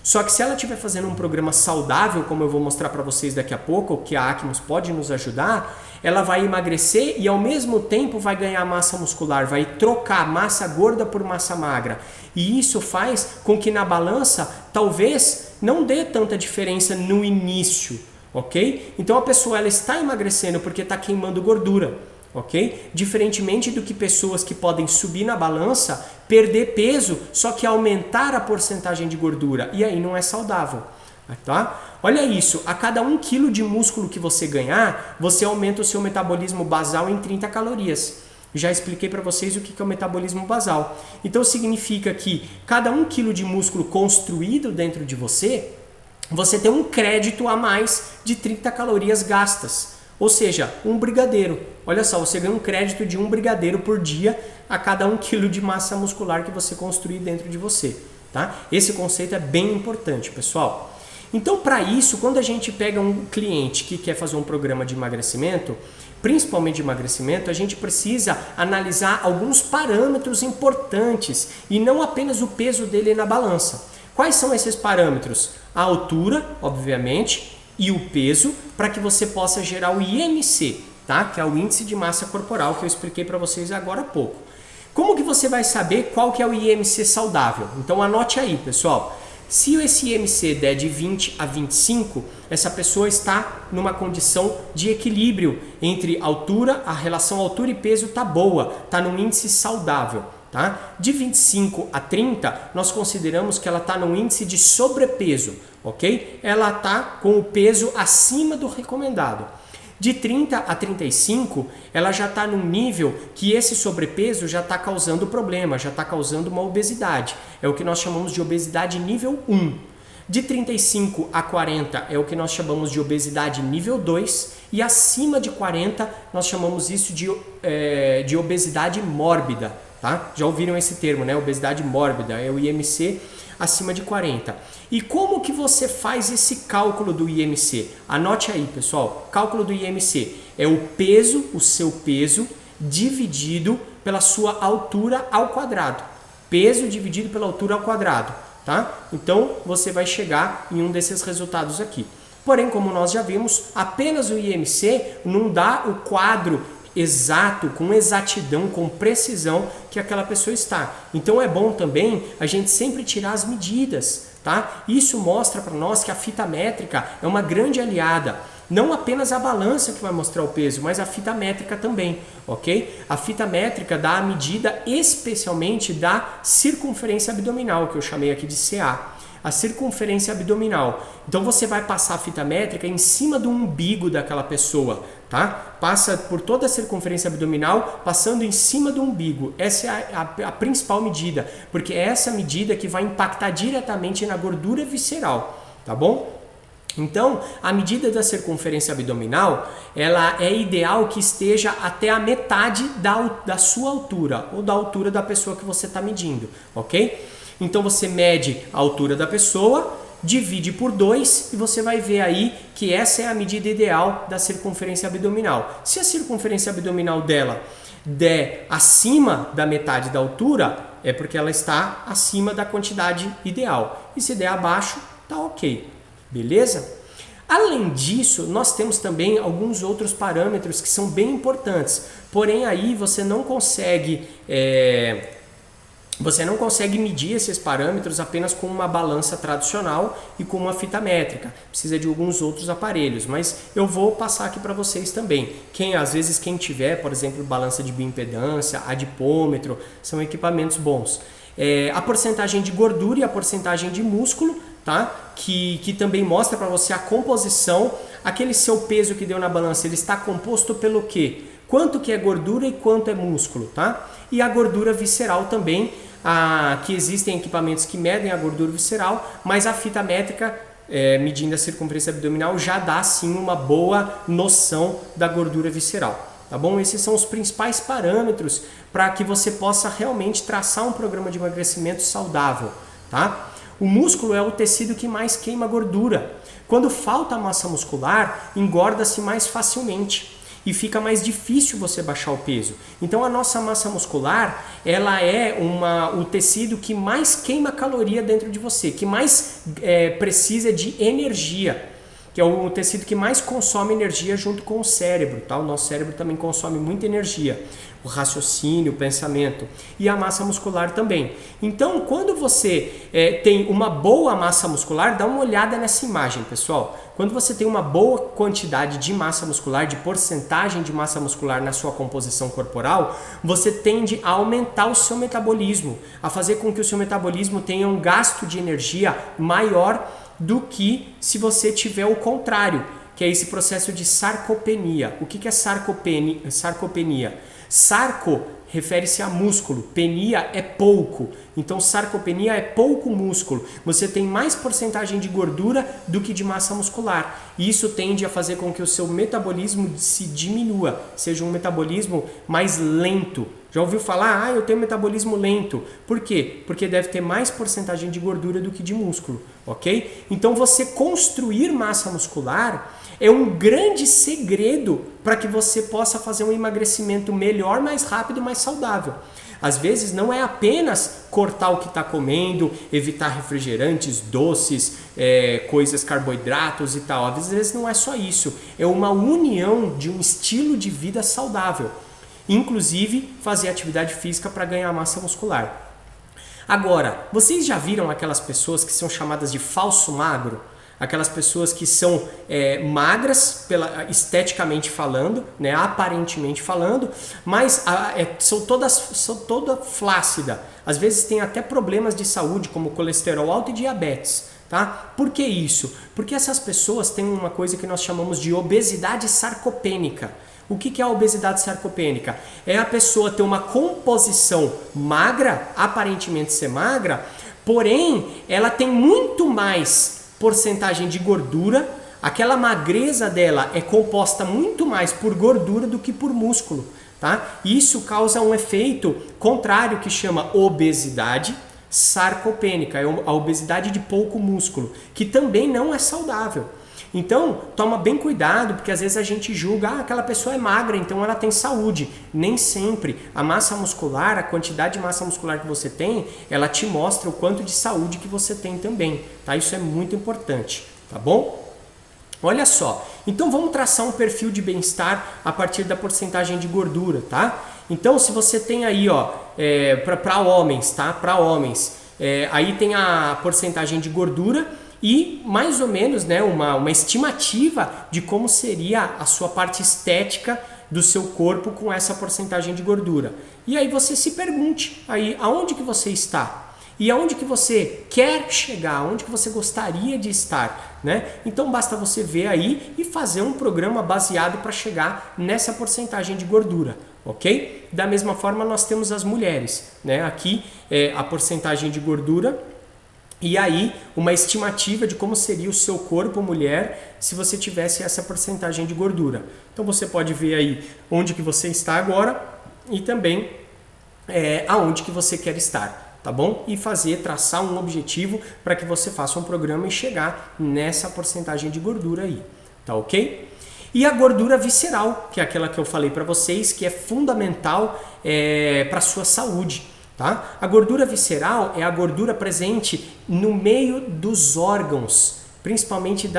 só que se ela estiver fazendo um programa saudável, como eu vou mostrar para vocês daqui a pouco, que a Acmos pode nos ajudar, ela vai emagrecer e ao mesmo tempo vai ganhar massa muscular, vai trocar massa gorda por massa magra. E isso faz com que na balança talvez não dê tanta diferença no início, ok? Então a pessoa ela está emagrecendo porque está queimando gordura. Ok? Diferentemente do que pessoas que podem subir na balança, perder peso, só que aumentar a porcentagem de gordura, e aí não é saudável, tá? Olha isso, a cada 1 kg de músculo que você ganhar, você aumenta o seu metabolismo basal em 30 calorias. Já expliquei para vocês o que é o metabolismo basal. Então significa que cada 1 kg de músculo construído dentro de você, você tem um crédito a mais de 30 calorias gastas. Ou seja, um brigadeiro. Olha só, você ganha um crédito de um brigadeiro por dia a cada 1 kg de massa muscular que você construir dentro de você. Tá? Esse conceito é bem importante, pessoal. Então, para isso, quando a gente pega um cliente que quer fazer um programa de emagrecimento, principalmente de emagrecimento, a gente precisa analisar alguns parâmetros importantes e não apenas o peso dele na balança. Quais são esses parâmetros? A altura, obviamente, e o peso, para que você possa gerar o IMC, tá? Que é o índice de massa corporal que eu expliquei para vocês agora há pouco. Como que você vai saber qual que é o IMC saudável? Então anote aí, pessoal. Se esse IMC der de 20 a 25, essa pessoa está numa condição de equilíbrio entre altura, a relação altura e peso está boa, está num índice saudável. Tá? De 25 a 30, nós consideramos que ela está num índice de sobrepeso, ok? Ela está com o peso acima do recomendado. De 30 a 35, ela já está num nível que esse sobrepeso já está causando problema, já está causando uma obesidade. É o que nós chamamos de obesidade nível 1. De 35 a 40 é o que nós chamamos de obesidade nível 2. E acima de 40, nós chamamos isso de obesidade mórbida. Tá? Já ouviram esse termo, né? Obesidade mórbida, é o IMC acima de 40. E como que você faz esse cálculo do IMC? Anote aí, pessoal. Cálculo do IMC é o peso, o seu peso, dividido pela sua altura ao quadrado. Peso dividido pela altura ao quadrado, tá? Então, você vai chegar em um desses resultados aqui. Porém, como nós já vimos, apenas o IMC não dá o quadro exato, com exatidão, com precisão que aquela pessoa está. Então é bom também a gente sempre tirar as medidas, tá? Isso mostra para nós que a fita métrica é uma grande aliada. Não apenas a balança que vai mostrar o peso, mas a fita métrica também, ok? A fita métrica dá a medida especialmente da circunferência abdominal, que eu chamei aqui de CA. A circunferência abdominal. Então você vai passar a fita métrica em cima do umbigo daquela pessoa, tá? Passa por toda a circunferência abdominal, passando em cima do umbigo. Essa é a principal medida, porque é essa medida que vai impactar diretamente na gordura visceral, tá bom? Então, a medida da circunferência abdominal, ela é ideal que esteja até a metade da sua altura, ou da altura da pessoa que você está medindo, ok? Então você mede a altura da pessoa, divide por 2 e você vai ver aí que essa é a medida ideal da circunferência abdominal. Se a circunferência abdominal dela der acima da metade da altura, é porque ela está acima da quantidade ideal. E se der abaixo, tá ok. Beleza? Além disso, nós temos também alguns outros parâmetros que são bem importantes. Porém, aí você não consegue medir esses parâmetros apenas com uma balança tradicional e com uma fita métrica. Precisa de alguns outros aparelhos, mas eu vou passar aqui para vocês também. Às vezes quem tiver, por exemplo, balança de bioimpedância, adipômetro, são equipamentos bons. A porcentagem de gordura e a porcentagem de músculo, tá? Que também mostra para você a composição. Aquele seu peso que deu na balança, ele está composto pelo quê? Quanto que é gordura e quanto é músculo, tá? E a gordura visceral também, que existem equipamentos que medem a gordura visceral, mas a fita métrica, medindo a circunferência abdominal, já dá sim uma boa noção da gordura visceral. Tá bom? Esses são os principais parâmetros para que você possa realmente traçar um programa de emagrecimento saudável, tá? O músculo é o tecido que mais queima gordura. Quando falta massa muscular, engorda-se mais facilmente e fica mais difícil você baixar o peso. Então a nossa massa muscular, ela é o tecido que mais queima caloria dentro de você, que mais precisa de energia, que é o tecido que mais consome energia junto com o cérebro, tá? O nosso cérebro também consome muita energia, o raciocínio, o pensamento, e a massa muscular também. Então, quando você tem uma boa massa muscular, dá uma olhada nessa imagem, pessoal. Quando você tem uma boa quantidade de massa muscular, de porcentagem de massa muscular na sua composição corporal, você tende a aumentar o seu metabolismo, a fazer com que o seu metabolismo tenha um gasto de energia maior do que se você tiver o contrário, que é esse processo de sarcopenia. O que é sarcopenia? Sarco refere-se a músculo, penia é pouco. Então sarcopenia é pouco músculo. Você tem mais porcentagem de gordura do que de massa muscular. E isso tende a fazer com que o seu metabolismo se diminua, seja um metabolismo mais lento. Já ouviu falar? Eu tenho metabolismo lento. Por quê? Porque deve ter mais porcentagem de gordura do que de músculo, ok? Então você construir massa muscular é um grande segredo para que você possa fazer um emagrecimento melhor, mais rápido e mais saudável. Às vezes não é apenas cortar o que está comendo, evitar refrigerantes, doces, coisas, carboidratos e tal. Às vezes não é só isso. É uma união de um estilo de vida saudável. Inclusive fazer atividade física para ganhar massa muscular. Agora, vocês já viram aquelas pessoas que são chamadas de falso magro? Aquelas pessoas que são magras, esteticamente falando, né, aparentemente falando, mas são toda flácida. Às vezes tem até problemas de saúde, como colesterol alto e diabetes. Tá? Por que isso? Porque essas pessoas têm uma coisa que nós chamamos de obesidade sarcopênica. O que é a obesidade sarcopênica? É a pessoa ter uma composição magra, aparentemente ser magra, porém ela tem muito mais porcentagem de gordura. Aquela magreza dela é composta muito mais por gordura do que por músculo. Tá? Isso causa um efeito contrário que chama obesidade sarcopênica, é a obesidade de pouco músculo, que também não é saudável. Então, toma bem cuidado, porque às vezes a gente julga, aquela pessoa é magra, então ela tem saúde. Nem sempre. A massa muscular, a quantidade de massa muscular que você tem, ela te mostra o quanto de saúde que você tem também, tá? Isso é muito importante, tá bom? Olha só, então vamos traçar um perfil de bem-estar a partir da porcentagem de gordura, tá? Então, se você tem aí, ó, para homens, tá? Para homens, aí tem a porcentagem de gordura e mais ou menos, né, uma estimativa de como seria a sua parte estética do seu corpo com essa porcentagem de gordura. E aí você se pergunte aí aonde que você está. E aonde que você quer chegar, aonde que você gostaria de estar, né? Então basta você ver aí e fazer um programa baseado para chegar nessa porcentagem de gordura, ok? Da mesma forma nós temos as mulheres, né? Aqui a porcentagem de gordura e aí uma estimativa de como seria o seu corpo mulher se você tivesse essa porcentagem de gordura. Então você pode ver aí onde que você está agora e também aonde que você quer estar. Tá bom? E traçar um objetivo para que você faça um programa e chegar nessa porcentagem de gordura aí, tá ok? E a gordura visceral, que é aquela que eu falei para vocês, que é fundamental para a sua saúde, tá? A gordura visceral é a gordura presente no meio dos órgãos, principalmente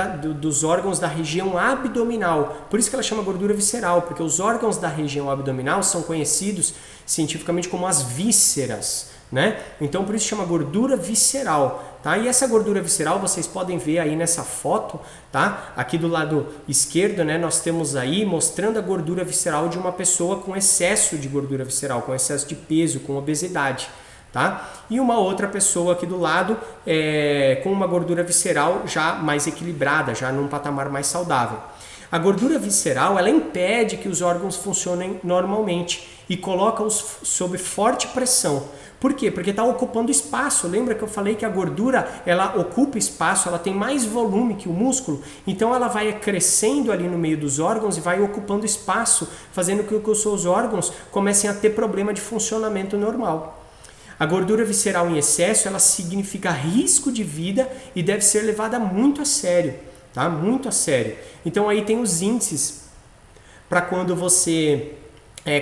dos órgãos da região abdominal. Por isso que ela chama gordura visceral, porque os órgãos da região abdominal são conhecidos cientificamente como as vísceras, né? Então por isso chama gordura visceral, tá? E essa gordura visceral vocês podem ver aí nessa foto, tá? Aqui do lado esquerdo, né, nós temos aí mostrando a gordura visceral de uma pessoa com excesso de gordura visceral, com excesso de peso, com obesidade, tá? E uma outra pessoa aqui do lado com uma gordura visceral já mais equilibrada, já num patamar mais saudável. A gordura visceral, ela impede que os órgãos funcionem normalmente e coloca-os sob forte pressão. Por quê? Porque está ocupando espaço. Lembra que eu falei que a gordura ela ocupa espaço, ela tem mais volume que o músculo, então ela vai crescendo ali no meio dos órgãos e vai ocupando espaço, fazendo com que os seus órgãos comecem a ter problema de funcionamento normal. A gordura visceral em excesso, ela significa risco de vida e deve ser levada muito a sério, tá? Muito a sério. Então aí tem os índices para quando você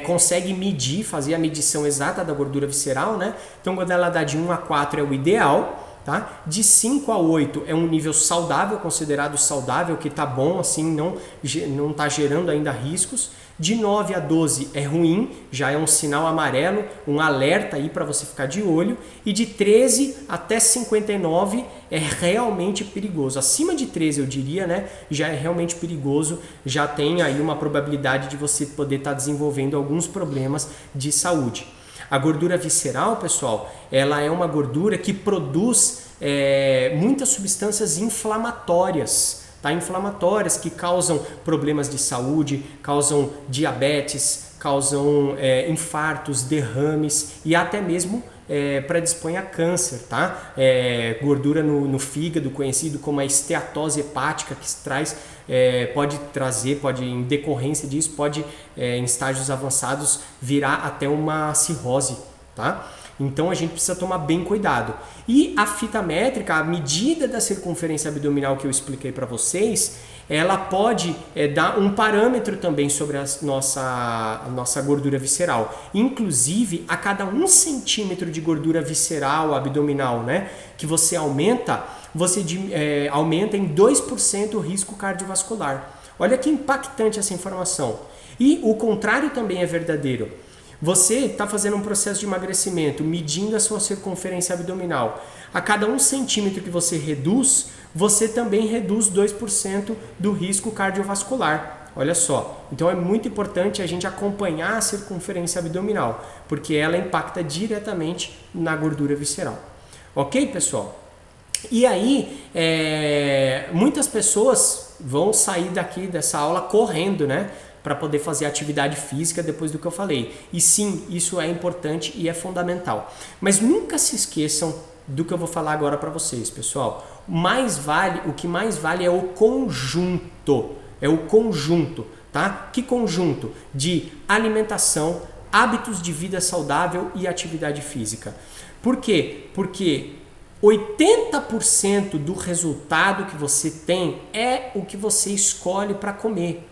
consegue medir, fazer a medição exata da gordura visceral, né? Então quando ela dá de 1 a 4 é o ideal, tá? De 5 a 8 é um nível saudável, considerado saudável, que tá bom, assim, não tá gerando ainda riscos. De 9 a 12 é ruim, já é um sinal amarelo, um alerta aí para você ficar de olho. E de 13 até 59 é realmente perigoso. Acima de 13 eu diria, né? Já é realmente perigoso, já tem aí uma probabilidade de você poder estar desenvolvendo alguns problemas de saúde. A gordura visceral, pessoal, ela é uma gordura que produz muitas substâncias inflamatórias, tá? Inflamatórias que causam problemas de saúde, causam diabetes, causam infartos, derrames e até mesmo predispõe a câncer, tá? Gordura no fígado, conhecido como a esteatose hepática, que traz, em decorrência disso, pode em estágios avançados virar até uma cirrose, tá? Então a gente precisa tomar bem cuidado. E a fita métrica, a medida da circunferência abdominal que eu expliquei para vocês, ela pode dar um parâmetro também sobre a nossa gordura visceral. Inclusive, a cada 1 centímetro de gordura visceral abdominal, né, que você aumenta, você aumenta em 2% o risco cardiovascular. Olha que impactante essa informação. E o contrário também é verdadeiro. Você está fazendo um processo de emagrecimento, medindo a sua circunferência abdominal. A cada 1 centímetro que você reduz, você também reduz 2% do risco cardiovascular. Olha só. Então é muito importante a gente acompanhar a circunferência abdominal, porque ela impacta diretamente na gordura visceral. Ok, pessoal? E aí, muitas pessoas vão sair dessa aula correndo, né? Para poder fazer atividade física depois do que eu falei. E sim, isso é importante e é fundamental. Mas nunca se esqueçam do que eu vou falar agora para vocês, pessoal. O que mais vale é o conjunto. É o conjunto, tá? Que conjunto? De alimentação, hábitos de vida saudável e atividade física. Por quê? Porque 80% do resultado que você tem é o que você escolhe para comer.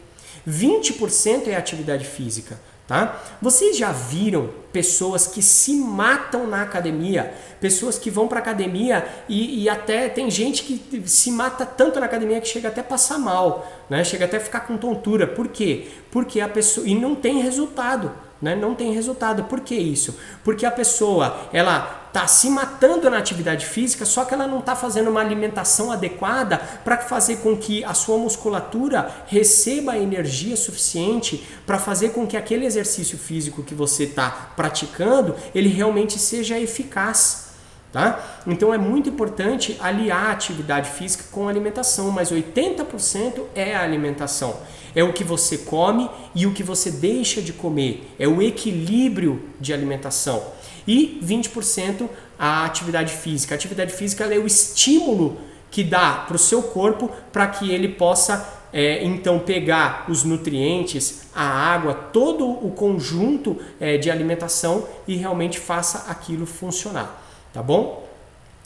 20% é atividade física, tá? Vocês já viram pessoas que se matam na academia? Pessoas que vão para academia e até tem gente que se mata tanto na academia que chega até a passar mal, né? Chega até a ficar com tontura. Por quê? Porque a pessoa... E não tem resultado, né? Não tem resultado. Por que isso? Porque a pessoa, ela está se matando na atividade física, só que ela não está fazendo uma alimentação adequada para fazer com que a sua musculatura receba a energia suficiente para fazer com que aquele exercício físico que você está praticando, ele realmente seja eficaz. Tá? Então é muito importante aliar a atividade física com a alimentação, mas 80% é a alimentação. É o que você come e o que você deixa de comer. É o equilíbrio de alimentação. E 20% a atividade física. A atividade física é o estímulo que dá para o seu corpo para que ele possa então pegar os nutrientes, a água, todo o conjunto de alimentação e realmente faça aquilo funcionar. Tá bom?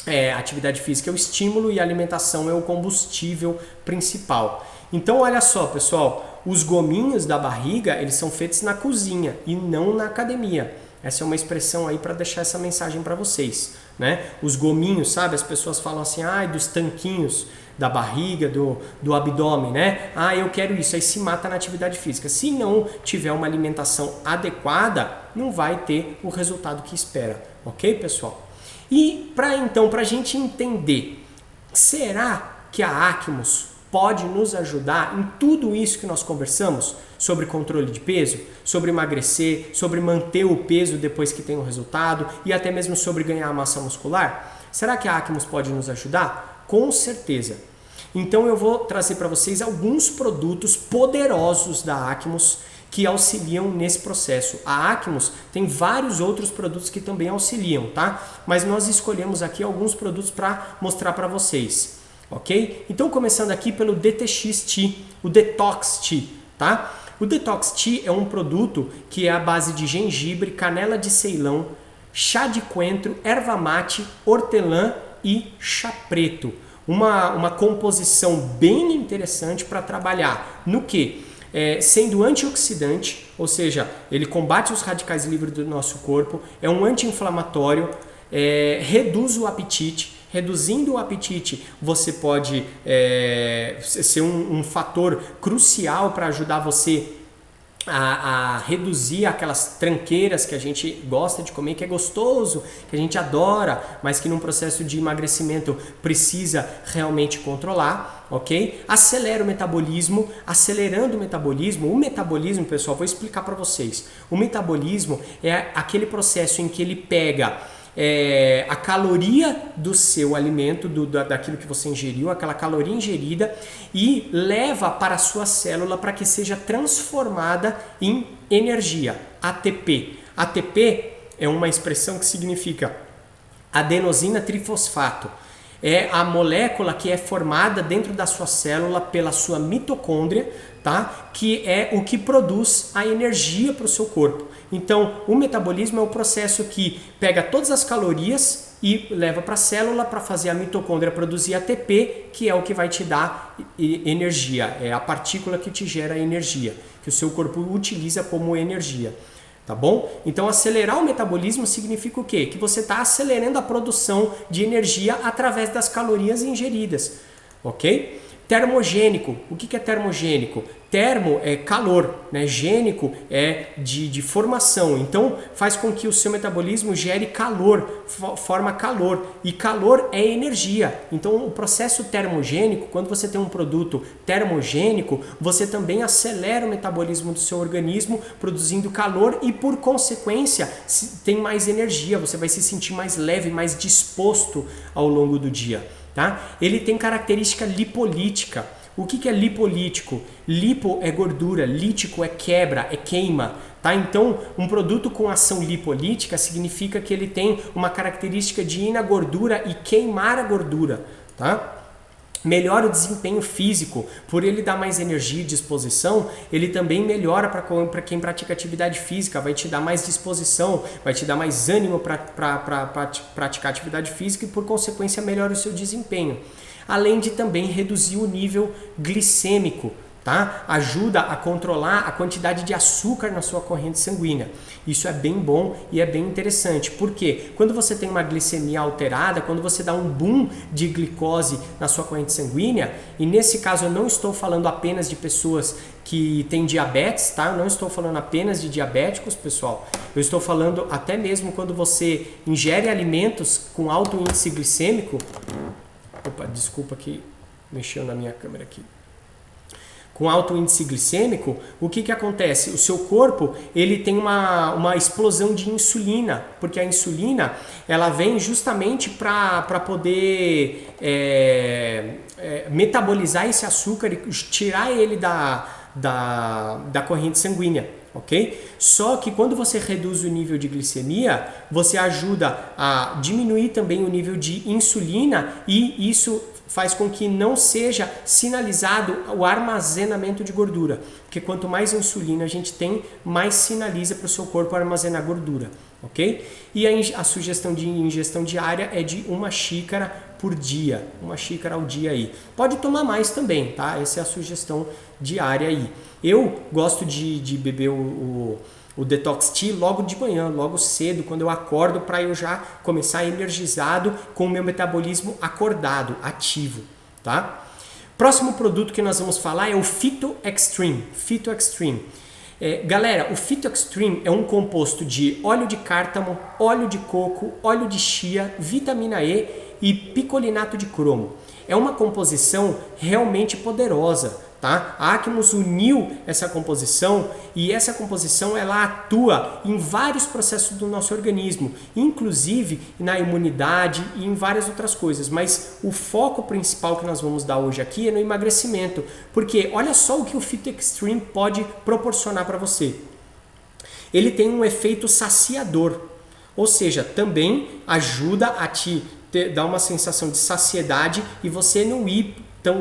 A atividade física é o estímulo e a alimentação é o combustível principal. Então olha só, pessoal, os gominhos da barriga, eles são feitos na cozinha e não na academia. Essa é uma expressão aí para deixar essa mensagem para vocês, né? Os gominhos, sabe? As pessoas falam assim, dos tanquinhos da barriga, do abdômen, né? Eu quero isso, aí se mata na atividade física. Se não tiver uma alimentação adequada, não vai ter o resultado que espera, ok, pessoal? E para a gente entender, será que a Acmus pode nos ajudar em tudo isso que nós conversamos? Sobre controle de peso, sobre emagrecer, sobre manter o peso depois que tem um resultado e até mesmo sobre ganhar massa muscular? Será que a Acmus pode nos ajudar? Com certeza. Então eu vou trazer para vocês alguns produtos poderosos da Acmus que auxiliam nesse processo. A Acmus tem vários outros produtos que também auxiliam, tá? Mas nós escolhemos aqui alguns produtos para mostrar para vocês, ok? Então começando aqui pelo DTX Tea, o Detox Tea, tá? O Detox Tea é um produto que é à base de gengibre, canela de Ceilão, chá de coentro, erva mate, hortelã e chá preto. Uma composição bem interessante para trabalhar no que? Sendo antioxidante, ou seja, ele combate os radicais livres do nosso corpo, é um anti-inflamatório, reduz o apetite. Reduzindo o apetite, você pode ser um fator crucial para ajudar você a reduzir aquelas tranqueiras que a gente gosta de comer, que é gostoso, que a gente adora, mas que num processo de emagrecimento precisa realmente controlar, ok? Acelera o metabolismo. Acelerando o metabolismo, pessoal, vou explicar para vocês. O metabolismo é aquele processo em que ele pega a caloria do seu alimento, daquilo que você ingeriu, aquela caloria ingerida, e leva para a sua célula para que seja transformada em energia, ATP. ATP é uma expressão que significa adenosina trifosfato. É a molécula que é formada dentro da sua célula pela sua mitocôndria, tá? Que é o que produz a energia para o seu corpo. Então, o metabolismo é o processo que pega todas as calorias e leva para a célula para fazer a mitocôndria produzir ATP, que é o que vai te dar energia. É a partícula que te gera energia, que o seu corpo utiliza como energia. Tá bom? Então acelerar o metabolismo significa o quê? Que você está acelerando a produção de energia através das calorias ingeridas, ok? Termogênico. O que é termogênico? Termo é calor, né? Gênico é de formação. Então faz com que o seu metabolismo gere calor, forma calor. E calor é energia. Então o processo termogênico, quando você tem um produto termogênico, você também acelera o metabolismo do seu organismo, produzindo calor e por consequência tem mais energia. Você vai se sentir mais leve, mais disposto ao longo do dia. Tá? Ele tem característica lipolítica. O que é lipolítico? Lipo é gordura, lítico é quebra, é queima. Tá? Então, um produto com ação lipolítica significa que ele tem uma característica de ir na gordura e queimar a gordura. Tá? melhora o desempenho físico. Por ele dar mais energia e disposição, ele também melhora para quem pratica atividade física, vai te dar mais disposição, vai te dar mais ânimo para praticar atividade física e, por consequência, melhora o seu desempenho. Além de também reduzir o nível glicêmico, tá? Ajuda a controlar a quantidade de açúcar na sua corrente sanguínea. Isso é bem bom e é bem interessante. Porque quando você tem uma glicemia alterada, quando você dá um boom de glicose na sua corrente sanguínea, e nesse caso eu não estou falando apenas de pessoas que têm diabetes, tá? Eu não estou falando apenas de diabéticos, pessoal. Eu estou falando até mesmo quando você ingere alimentos com alto índice glicêmico. Opa, desculpa que mexeu na minha câmera aqui. Com alto índice glicêmico, o que acontece? O seu corpo ele tem uma explosão de insulina, porque a insulina ela vem justamente para poder metabolizar esse açúcar e tirar ele da corrente sanguínea. Ok? Só que quando você reduz o nível de glicemia, você ajuda a diminuir também o nível de insulina e isso faz com que não seja sinalizado o armazenamento de gordura. Porque quanto mais insulina a gente tem, mais sinaliza para o seu corpo armazenar gordura. Ok? E a sugestão de ingestão diária é de 1 xícara por dia. 1 xícara ao dia aí. Pode tomar mais também, tá? Essa é a sugestão diária aí. Eu gosto de beber o Detox Tea logo de manhã, logo cedo, quando eu acordo, para eu já começar energizado com o meu metabolismo acordado, ativo, tá? Próximo produto que nós vamos falar é o Phyto Extreme. Phyto Extreme. Galera, o Phyto Extreme é um composto de óleo de cártamo, óleo de coco, óleo de chia, vitamina E e picolinato de cromo. É uma composição realmente poderosa. Tá? A Aquimus uniu essa composição e essa composição ela atua em vários processos do nosso organismo, inclusive na imunidade e em várias outras coisas, mas o foco principal que nós vamos dar hoje aqui é no emagrecimento, porque olha só o que o Phyto Extreme pode proporcionar para você. Ele tem um efeito saciador, ou seja, também ajuda a te dar uma sensação de saciedade e você não ir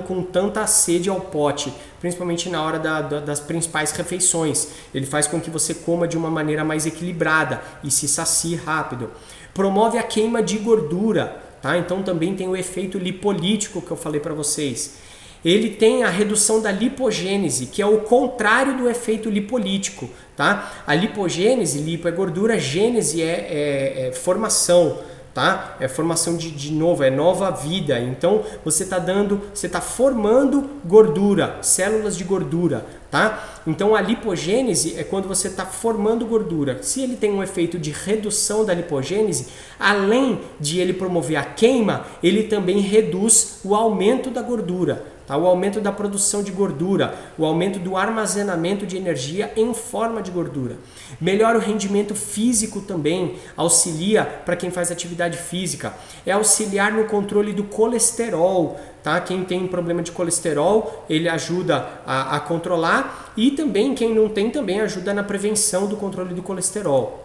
com tanta sede ao pote, principalmente na hora das principais refeições. Ele faz com que você coma de uma maneira mais equilibrada e se sacie rápido. Promove a queima de gordura, tá? Então também tem o efeito lipolítico que eu falei para vocês. Ele tem a redução da lipogênese, que é o contrário do efeito lipolítico, tá? A lipogênese, lipo é gordura, gênese é formação. Tá? É formação de novo, é nova vida. Então você está formando gordura, células de gordura, tá? Então a lipogênese é quando você está formando gordura. Se ele tem um efeito de redução da lipogênese, além de ele promover a queima, ele também reduz o aumento da gordura. Tá? O aumento da produção de gordura, o aumento do armazenamento de energia em forma de gordura. Melhora o rendimento físico também, auxilia para quem faz atividade física. É auxiliar no controle do colesterol. Tá? Quem tem problema de colesterol, ele ajuda a controlar e também quem não tem também ajuda na prevenção do controle do colesterol.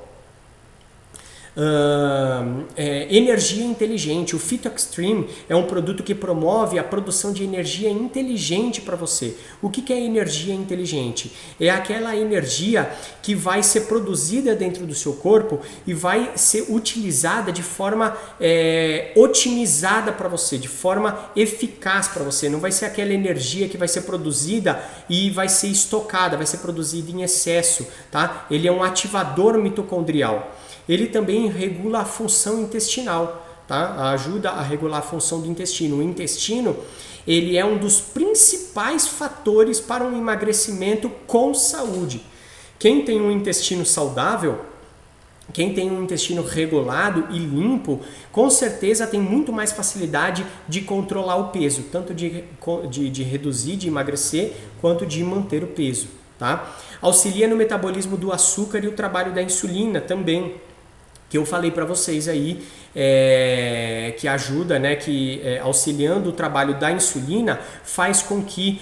Energia inteligente. O Phyto Extreme é um produto que promove a produção de energia inteligente para você. O que é energia inteligente? É aquela energia que vai ser produzida dentro do seu corpo e vai ser utilizada de forma otimizada para você, de forma eficaz para você. Não vai ser aquela energia que vai ser produzida e vai ser estocada, vai ser produzida em excesso. Tá? Ele é um ativador mitocondrial. Ele também regula a função intestinal, tá? Ajuda a regular a função do intestino. O intestino ele é um dos principais fatores para um emagrecimento com saúde. Quem tem um intestino saudável, quem tem um intestino regulado e limpo, com certeza tem muito mais facilidade de controlar o peso, tanto de reduzir, de emagrecer, quanto de manter o peso. Tá? Auxilia no metabolismo do açúcar e o trabalho da insulina também, que eu falei para vocês aí que ajuda, né, auxiliando o trabalho da insulina, faz com que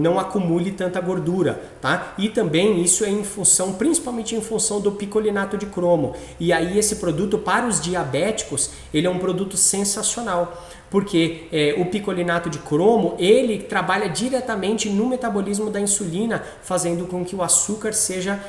não acumule tanta gordura, tá? E também isso é principalmente em função do picolinato de cromo. E aí esse produto para os diabéticos, ele é um produto sensacional. Porque o picolinato de cromo, ele trabalha diretamente no metabolismo da insulina, fazendo com que o açúcar seja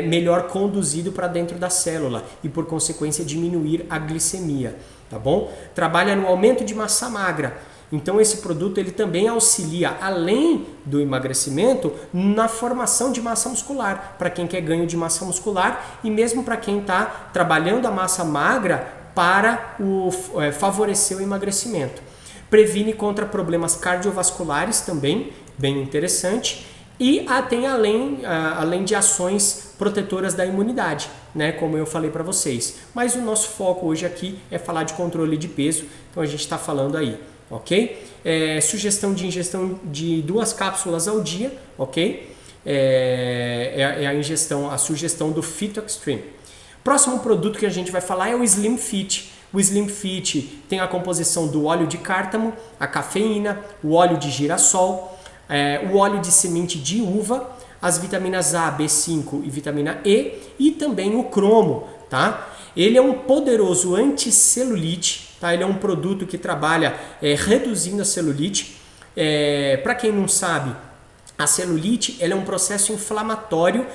melhor conduzido para dentro da célula e, por consequência, diminuir a glicemia, tá bom? Trabalha no aumento de massa magra. Então esse produto ele também auxilia, além do emagrecimento, na formação de massa muscular, para quem quer ganho de massa muscular e mesmo para quem está trabalhando a massa magra para favorecer o emagrecimento. Previne contra problemas cardiovasculares também, bem interessante. E tem além de ações protetoras da imunidade, né, como eu falei para vocês. Mas o nosso foco hoje aqui é falar de controle de peso, então a gente está falando aí, ok? Sugestão de ingestão de 2 cápsulas ao dia, ok? A sugestão do Phyto Extreme. Próximo produto que a gente vai falar é o Slim Fit. O Slim Fit tem a composição do óleo de cártamo, a cafeína, o óleo de girassol, o óleo de semente de uva, as vitaminas A, B5 e vitamina E e também o cromo, tá? Ele é um poderoso anticelulite, tá? Ele é um produto que trabalha reduzindo a celulite. Para quem não sabe, a celulite ela é um processo inflamatório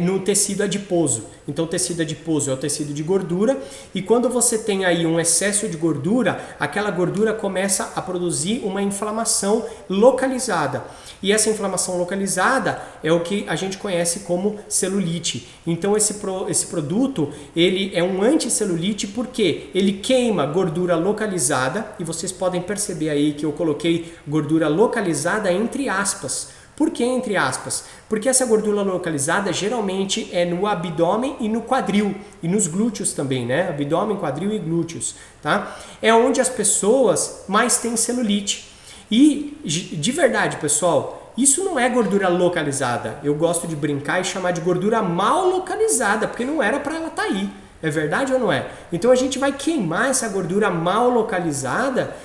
no tecido adiposo. Então o tecido adiposo é o tecido de gordura e quando você tem aí um excesso de gordura, aquela gordura começa a produzir uma inflamação localizada. E essa inflamação localizada é o que a gente conhece como celulite. Então esse produto ele é um anticelulite porque ele queima gordura localizada e vocês podem perceber aí que eu coloquei gordura localizada entre aspas. Por que entre aspas? Porque essa gordura localizada geralmente é no abdômen e no quadril e nos glúteos também, né? Abdômen, quadril e glúteos, tá? É onde as pessoas mais têm celulite. E de verdade, pessoal, isso não é gordura localizada. Eu gosto de brincar e chamar de gordura mal localizada, porque não era para ela estar aí. É verdade ou não é? Então a gente vai queimar essa gordura mal localizada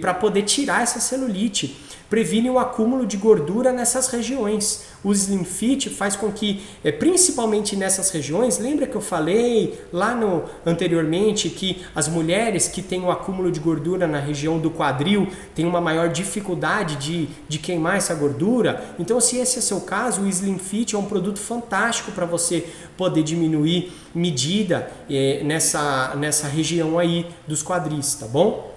para poder tirar essa celulite. Previne o acúmulo de gordura nessas regiões. O Slim Fit faz com que, principalmente nessas regiões, lembra que eu falei lá anteriormente que as mulheres que têm o acúmulo de gordura na região do quadril têm uma maior dificuldade de queimar essa gordura? Então, se esse é seu caso, o Slim Fit é um produto fantástico para você poder diminuir medida nessa região aí dos quadris, tá bom?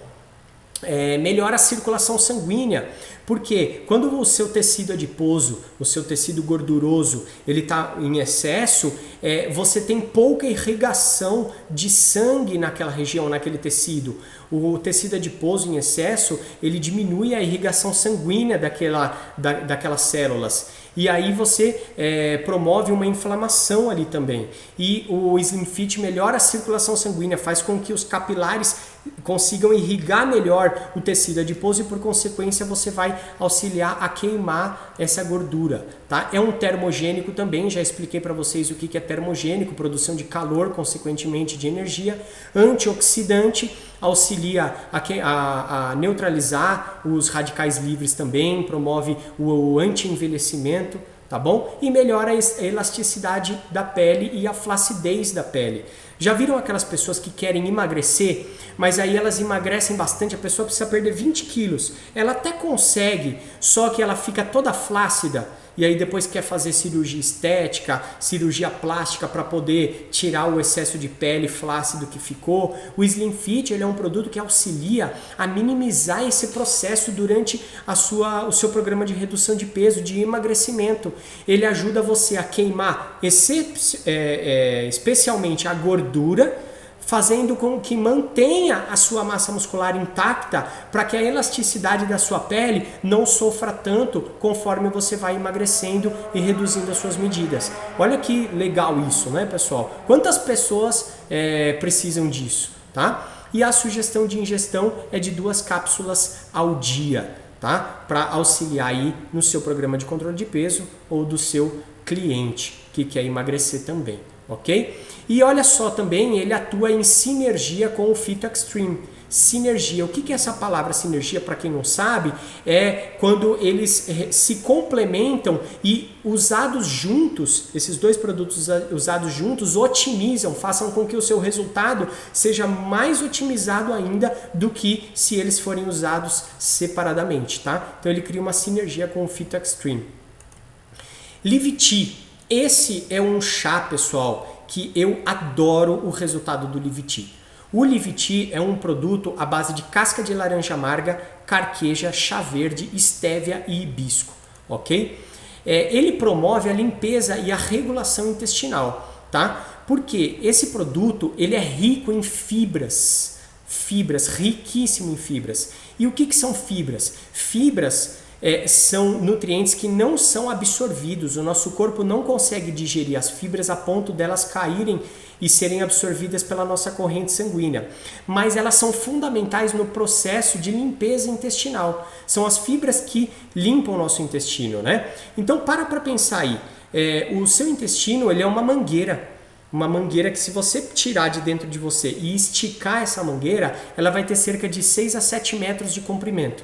Melhora a circulação sanguínea, porque quando o seu tecido adiposo, o seu tecido gorduroso, ele está em excesso, você tem pouca irrigação de sangue naquela região, naquele tecido. O tecido adiposo em excesso, ele diminui a irrigação sanguínea daquelas células. E aí você promove uma inflamação ali também. E o Slim Fit melhora a circulação sanguínea, faz com que os capilares consigam irrigar melhor o tecido adiposo e por consequência você vai auxiliar a queimar essa gordura, tá? É um termogênico também, já expliquei para vocês o que é termogênico, produção de calor, consequentemente de energia. Antioxidante, auxilia a neutralizar os radicais livres também, promove o anti-envelhecimento, tá bom? E melhora a elasticidade da pele e a flacidez da pele. Já viram aquelas pessoas que querem emagrecer, mas aí elas emagrecem bastante, a pessoa precisa perder 20 quilos. Ela até consegue, só que ela fica toda flácida. E aí depois quer fazer cirurgia estética, cirurgia plástica para poder tirar o excesso de pele flácido que ficou. O Slim Fit ele é um produto que auxilia a minimizar esse processo durante o seu programa de redução de peso, de emagrecimento. Ele ajuda você a queimar especialmente a gordura, fazendo com que mantenha a sua massa muscular intacta para que a elasticidade da sua pele não sofra tanto conforme você vai emagrecendo e reduzindo as suas medidas. Olha que legal isso, né, pessoal? Quantas pessoas precisam disso, tá? E a sugestão de ingestão é de 2 cápsulas ao dia, tá? Para auxiliar aí no seu programa de controle de peso ou do seu cliente que quer emagrecer também. ok? E olha só também, ele atua em sinergia com o Phyto Extreme. Sinergia, o que é essa palavra sinergia? Para quem não sabe, é quando eles se complementam e usados juntos, esses dois produtos usados juntos otimizam, façam com que o seu resultado seja mais otimizado ainda do que se eles forem usados separadamente, tá? Então ele cria uma sinergia com o Phyto Extreme. Live-Tea, esse é um chá, pessoal, que eu adoro o resultado do Live-Tea. O Live-Tea é um produto à base de casca de laranja amarga, carqueja, chá verde, estévia e hibisco, ok? Ele promove a limpeza e a regulação intestinal, tá? Porque esse produto ele é rico em fibras, riquíssimo em fibras. E o que são fibras? Fibras são nutrientes que não são absorvidos, o nosso corpo não consegue digerir as fibras a ponto delas caírem e serem absorvidas pela nossa corrente sanguínea, mas elas são fundamentais no processo de limpeza intestinal, são as fibras que limpam o nosso intestino, né? Então para pensar aí, o seu intestino ele é uma mangueira que se você tirar de dentro de você e esticar essa mangueira, ela vai ter cerca de 6 a 7 metros de comprimento.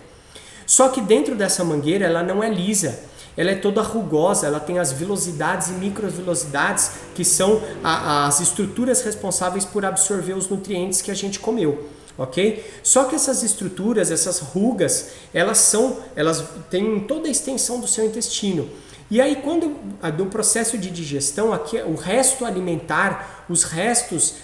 Só que dentro dessa mangueira ela não é lisa, ela é toda rugosa, ela tem as vilosidades e microvilosidades que são as estruturas responsáveis por absorver os nutrientes que a gente comeu, ok? Só que essas estruturas, essas rugas, elas têm toda a extensão do seu intestino. E aí quando do processo de digestão, aqui, o resto alimentar, os restos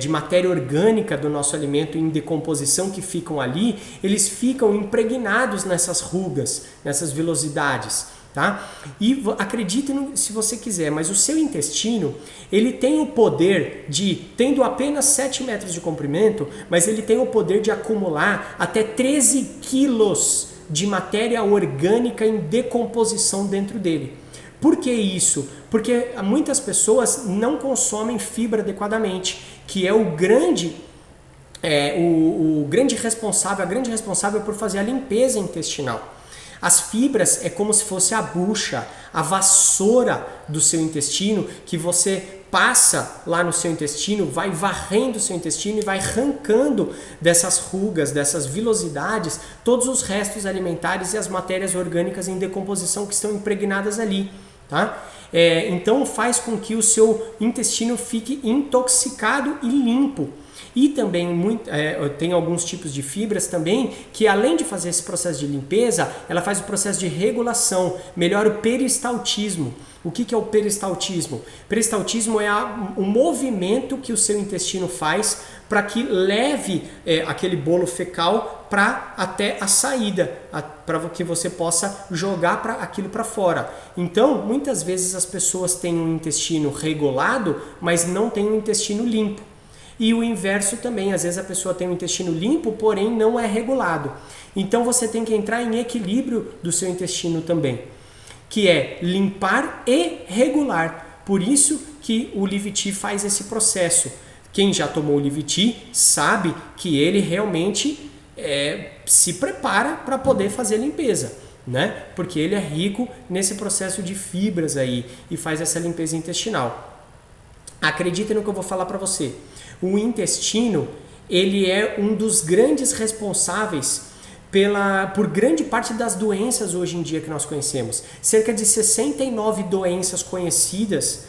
de matéria orgânica do nosso alimento em decomposição que ficam ali, eles ficam impregnados nessas rugas, nessas vilosidades. Tá? E acredite se você quiser, mas o seu intestino ele tem o poder de, tendo apenas 7 metros de comprimento, mas ele tem o poder de acumular até 13 quilos de matéria orgânica em decomposição dentro dele. Por que isso? Porque muitas pessoas não consomem fibra adequadamente, que é o grande responsável, a grande responsável por fazer a limpeza intestinal. As fibras é como se fosse a bucha, a vassoura do seu intestino, que você passa lá no seu intestino, vai varrendo o seu intestino e vai arrancando dessas rugas, dessas vilosidades, todos os restos alimentares e as matérias orgânicas em decomposição que estão impregnadas ali. Tá? Então faz com que o seu intestino fique intoxicado e limpo. E também tem alguns tipos de fibras também que, além de fazer esse processo de limpeza, ela faz o processo de regulação, melhora o peristaltismo. O que é o peristaltismo? Peristaltismo é o movimento que o seu intestino faz para que leve aquele bolo fecal até a saída, para que você possa jogar aquilo para fora. Então, muitas vezes as pessoas têm um intestino regulado, mas não têm um intestino limpo. E o inverso também, às vezes a pessoa tem um intestino limpo, porém não é regulado. Então você tem que entrar em equilíbrio do seu intestino também, que é limpar e regular. Por isso que o Live-Tea faz esse processo. Quem já tomou o Live-Tea sabe que ele realmente se prepara para poder fazer a limpeza, né? Porque ele é rico nesse processo de fibras aí e faz essa limpeza intestinal. Acredita no que eu vou falar para você. O intestino, ele é um dos grandes responsáveis por grande parte das doenças hoje em dia que nós conhecemos. Cerca de 69 doenças conhecidas,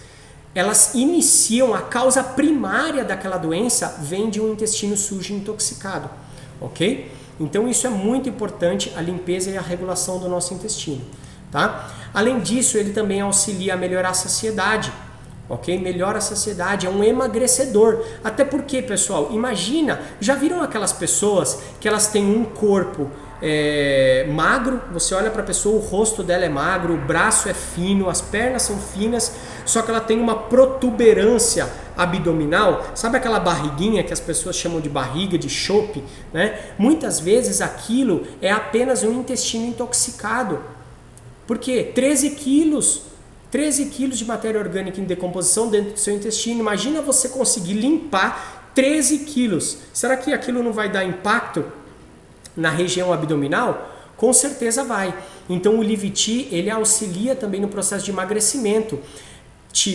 elas iniciam, a causa primária daquela doença vem de um intestino sujo e intoxicado, ok? Então isso é muito importante, a limpeza e a regulação do nosso intestino, tá? Além disso, ele também auxilia a melhorar a saciedade. Ok? Melhora a saciedade, é um emagrecedor. Até porque, pessoal, imagina, já viram aquelas pessoas que elas têm um corpo magro, você olha para a pessoa, o rosto dela é magro, o braço é fino, as pernas são finas, só que ela tem uma protuberância abdominal, sabe aquela barriguinha que as pessoas chamam de barriga, de chope, né? Muitas vezes aquilo é apenas um intestino intoxicado. Por quê? 13 quilos de matéria orgânica em decomposição dentro do seu intestino. Imagina você conseguir limpar 13 quilos. Será que aquilo não vai dar impacto na região abdominal? Com certeza vai. Então o Live-Tea, ele auxilia também no processo de emagrecimento.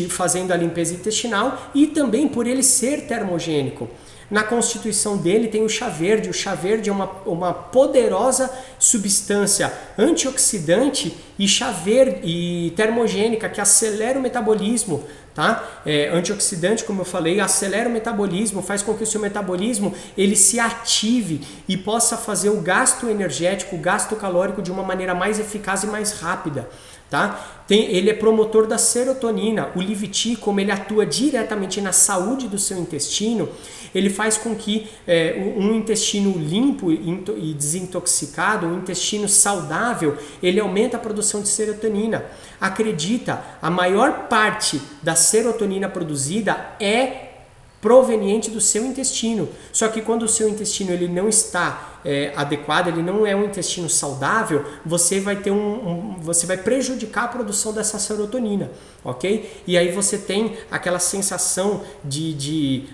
fazendo a limpeza intestinal, e também por ele ser termogênico. Na constituição dele tem o chá verde. O chá verde é uma poderosa substância antioxidante e termogênica que acelera o metabolismo. Tá? Antioxidante, como eu falei, acelera o metabolismo, faz com que o seu metabolismo ele se ative e possa fazer o gasto energético, o gasto calórico de uma maneira mais eficaz e mais rápida. Tá? Ele é promotor da serotonina. O Liviti, como ele atua diretamente na saúde do seu intestino, ele faz com que um intestino limpo e desintoxicado, um intestino saudável, ele aumenta a produção de serotonina. Acredita, a maior parte da serotonina produzida é proveniente do seu intestino. Só que quando o seu intestino ele não está adequado, ele não é um intestino saudável, você vai ter você vai prejudicar a produção dessa serotonina, ok? E aí você tem aquela sensação de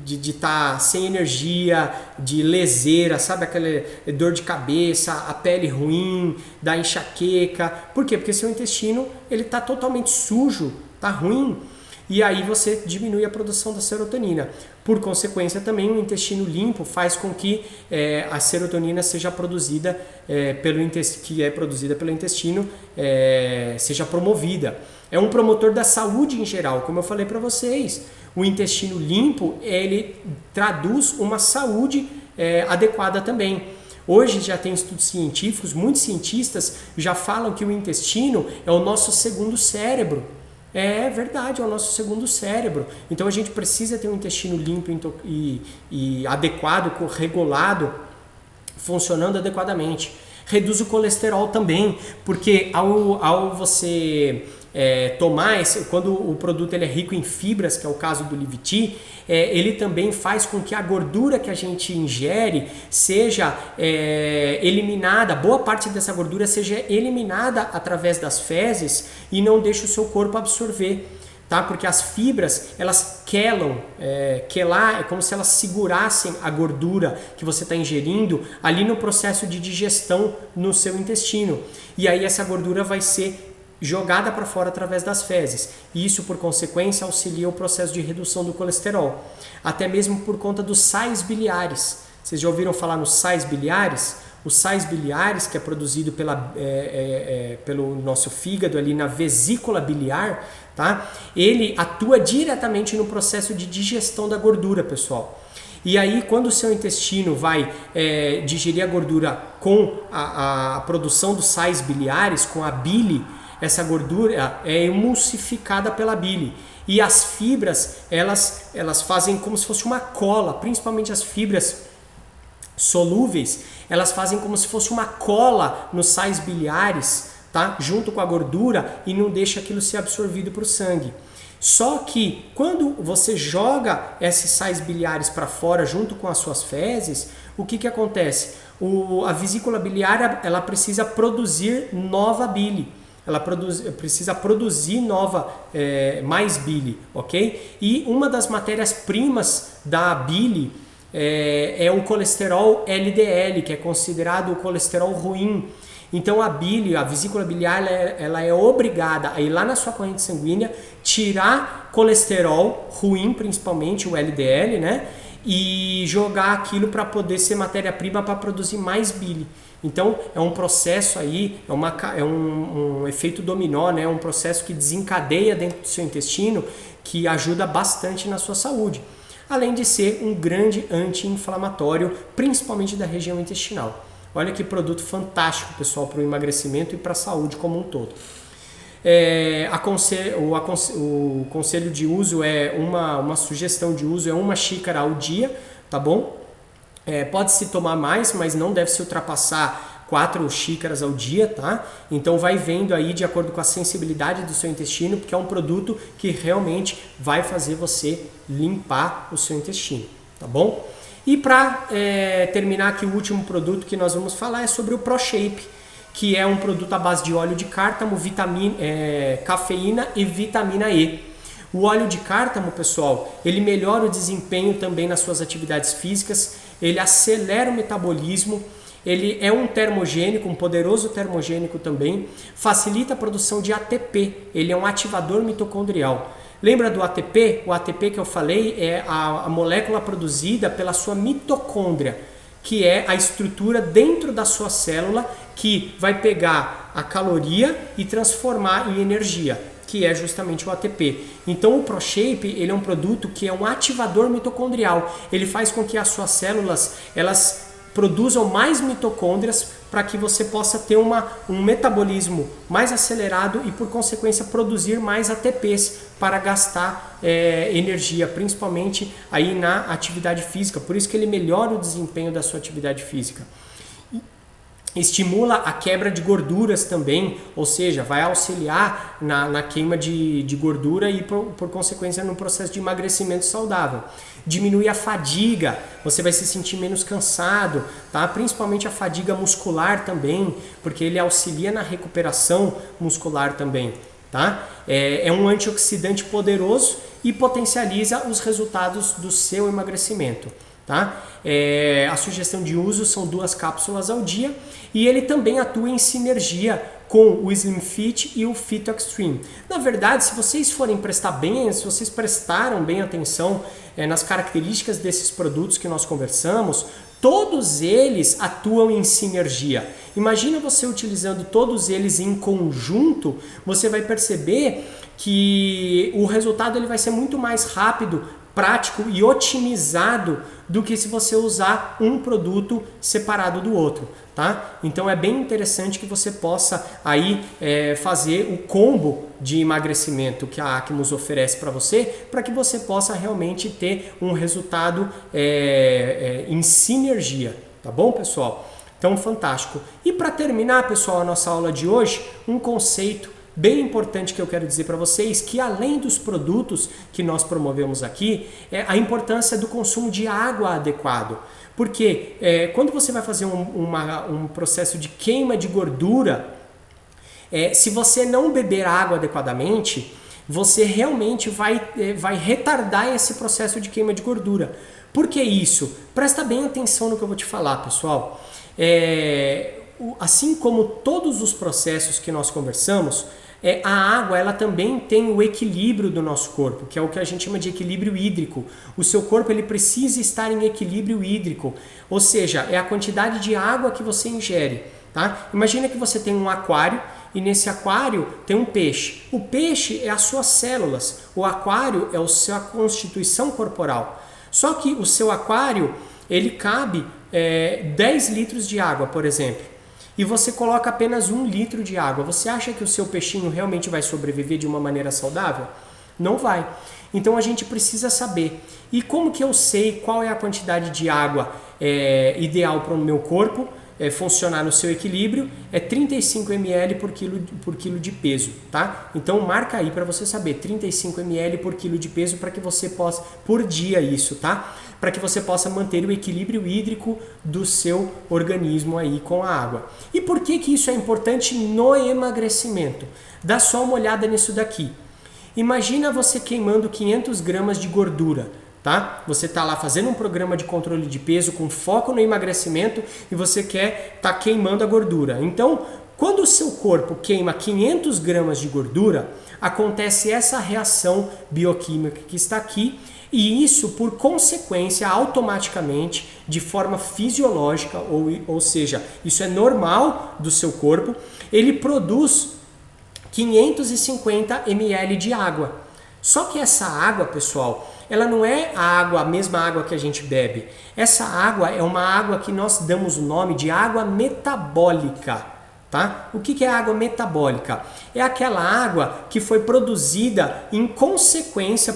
estar sem energia, de leseira, sabe, aquela dor de cabeça, a pele ruim, da enxaqueca. Por quê? Porque seu intestino ele está totalmente sujo, tá ruim. E aí você diminui a produção da serotonina. Por consequência, também o intestino limpo faz com que a serotonina seja produzida pelo intestino, seja promovida. É um promotor da saúde em geral, como eu falei para vocês. O intestino limpo, ele traduz uma saúde adequada também. Hoje já tem estudos científicos, muitos cientistas já falam que o intestino é o nosso segundo cérebro. É verdade, é o nosso segundo cérebro. Então a gente precisa ter um intestino limpo e adequado, regulado, funcionando adequadamente. Reduz o colesterol também, porque ao você tomar, quando o produto ele é rico em fibras, que é o caso do Liviti, ele também faz com que a gordura que a gente ingere seja eliminada, boa parte dessa gordura seja eliminada através das fezes e não deixe o seu corpo absorver. Tá? Porque as fibras, elas quelam, quelar é como se elas segurassem a gordura que você está ingerindo ali no processo de digestão no seu intestino. E aí essa gordura vai ser jogada para fora através das fezes. E isso, por consequência, auxilia o processo de redução do colesterol. Até mesmo por conta dos sais biliares. Vocês já ouviram falar nos sais biliares? Os sais biliares, que é produzido pelo nosso fígado ali na vesícula biliar, tá? Ele atua diretamente no processo de digestão da gordura, pessoal. E aí, quando o seu intestino vai digerir a gordura com a produção dos sais biliares, com a bile, essa gordura é emulsificada pela bile. E as fibras, elas fazem como se fosse uma cola, principalmente as fibras solúveis, elas fazem como se fosse uma cola nos sais biliares, tá? Junto com a gordura, e não deixa aquilo ser absorvido para o sangue. Só que quando você joga esses sais biliares para fora junto com as suas fezes, o que acontece? A vesícula biliar ela precisa produzir nova bile. Ela precisa produzir mais bile, ok? E uma das matérias-primas da bile é o colesterol LDL, que é considerado o colesterol ruim. Então a bile, a vesícula biliar, ela é obrigada a ir lá na sua corrente sanguínea, tirar colesterol ruim, principalmente o LDL, né? E jogar aquilo para poder ser matéria-prima para produzir mais bile. Então é um processo aí, é um efeito dominó, né? Um processo que desencadeia dentro do seu intestino, que ajuda bastante na sua saúde. Além de ser um grande anti-inflamatório, principalmente da região intestinal. Olha que produto fantástico, pessoal, para o emagrecimento e para a saúde como um todo. O conselho de uso uma sugestão de uso é 1 xícara ao dia, tá bom? Pode-se tomar mais, mas não deve se ultrapassar 4 xícaras ao dia, tá? Então vai vendo aí de acordo com a sensibilidade do seu intestino, porque é um produto que realmente vai fazer você limpar o seu intestino, tá bom? E para terminar aqui, o último produto que nós vamos falar é sobre o ProShape, que é um produto à base de óleo de cártamo, cafeína e vitamina E. O óleo de cártamo, pessoal, ele melhora o desempenho também nas suas atividades físicas, ele acelera o metabolismo, Ele é um termogênico, um poderoso termogênico também, facilita a produção de ATP, ele é um ativador mitocondrial. Lembra do ATP? O ATP que eu falei é a molécula produzida pela sua mitocôndria, que é a estrutura dentro da sua célula que vai pegar a caloria e transformar em energia, que é justamente o ATP. Então o ProShape, ele é um produto que é um ativador mitocondrial. Ele faz com que as suas células, elas produzam mais mitocôndrias para que você possa ter um metabolismo mais acelerado e, por consequência, produzir mais ATPs para gastar energia, principalmente aí na atividade física. Por isso que ele melhora o desempenho da sua atividade física. Estimula a quebra de gorduras também, ou seja, vai auxiliar na queima de gordura e, por consequência, no processo de emagrecimento saudável. Diminui a fadiga, você vai se sentir menos cansado, tá? Principalmente a fadiga muscular também, porque ele auxilia na recuperação muscular também. Tá? É um antioxidante poderoso e potencializa os resultados do seu emagrecimento. Tá? A sugestão de uso são 2 cápsulas ao dia e ele também atua em sinergia com o Slim Fit e o Fit Extreme. Na verdade, se vocês prestaram bem atenção nas características desses produtos que nós conversamos, todos eles atuam em sinergia. Imagina você utilizando todos eles em conjunto, você vai perceber que o resultado ele vai ser muito mais rápido, prático e otimizado do que se você usar um produto separado do outro, tá? Então é bem interessante que você possa aí fazer o combo de emagrecimento que a Aquimus oferece para você, para que você possa realmente ter um resultado em sinergia, tá bom, pessoal? Então, fantástico. E para terminar, pessoal, a nossa aula de hoje, um conceito bem importante que eu quero dizer para vocês, que além dos produtos que nós promovemos aqui, é a importância do consumo de água adequado. Porque quando você vai fazer um processo de queima de gordura, se você não beber água adequadamente, você realmente vai retardar esse processo de queima de gordura. Por que isso? Presta bem atenção no que eu vou te falar, pessoal. Assim como todos os processos que nós conversamos, a água ela também tem o equilíbrio do nosso corpo, que é o que a gente chama de equilíbrio hídrico. O seu corpo ele precisa estar em equilíbrio hídrico, ou seja, é a quantidade de água que você ingere. Tá? Imagina que você tem um aquário e nesse aquário tem um peixe. O peixe é as suas células, o aquário é a sua constituição corporal. Só que o seu aquário ele cabe 10 litros de água, por exemplo. E você coloca apenas 1 litro de água, você acha que o seu peixinho realmente vai sobreviver de uma maneira saudável? Não vai. Então a gente precisa saber. E como que eu sei qual é a quantidade de água ideal para o meu corpo funcionar no seu equilíbrio? É 35 ml por quilo de peso, tá? Então marca aí para você saber, 35 ml por quilo de peso para que você possa, por dia isso, tá? Para que você possa manter o equilíbrio hídrico do seu organismo aí com a água. E por que isso é importante no emagrecimento? Dá só uma olhada nisso daqui. Imagina você queimando 500 gramas de gordura, tá? Você está lá fazendo um programa de controle de peso com foco no emagrecimento e você quer estar queimando a gordura. Então, quando o seu corpo queima 500 gramas de gordura, acontece essa reação bioquímica que está aqui. E isso, por consequência, automaticamente, de forma fisiológica, ou seja, isso é normal do seu corpo, ele produz 550 ml de água. Só que essa água, pessoal, ela não é a mesma água que a gente bebe. Essa água é uma água que nós damos o nome de água metabólica. Tá? O que é água metabólica? É aquela água que foi produzida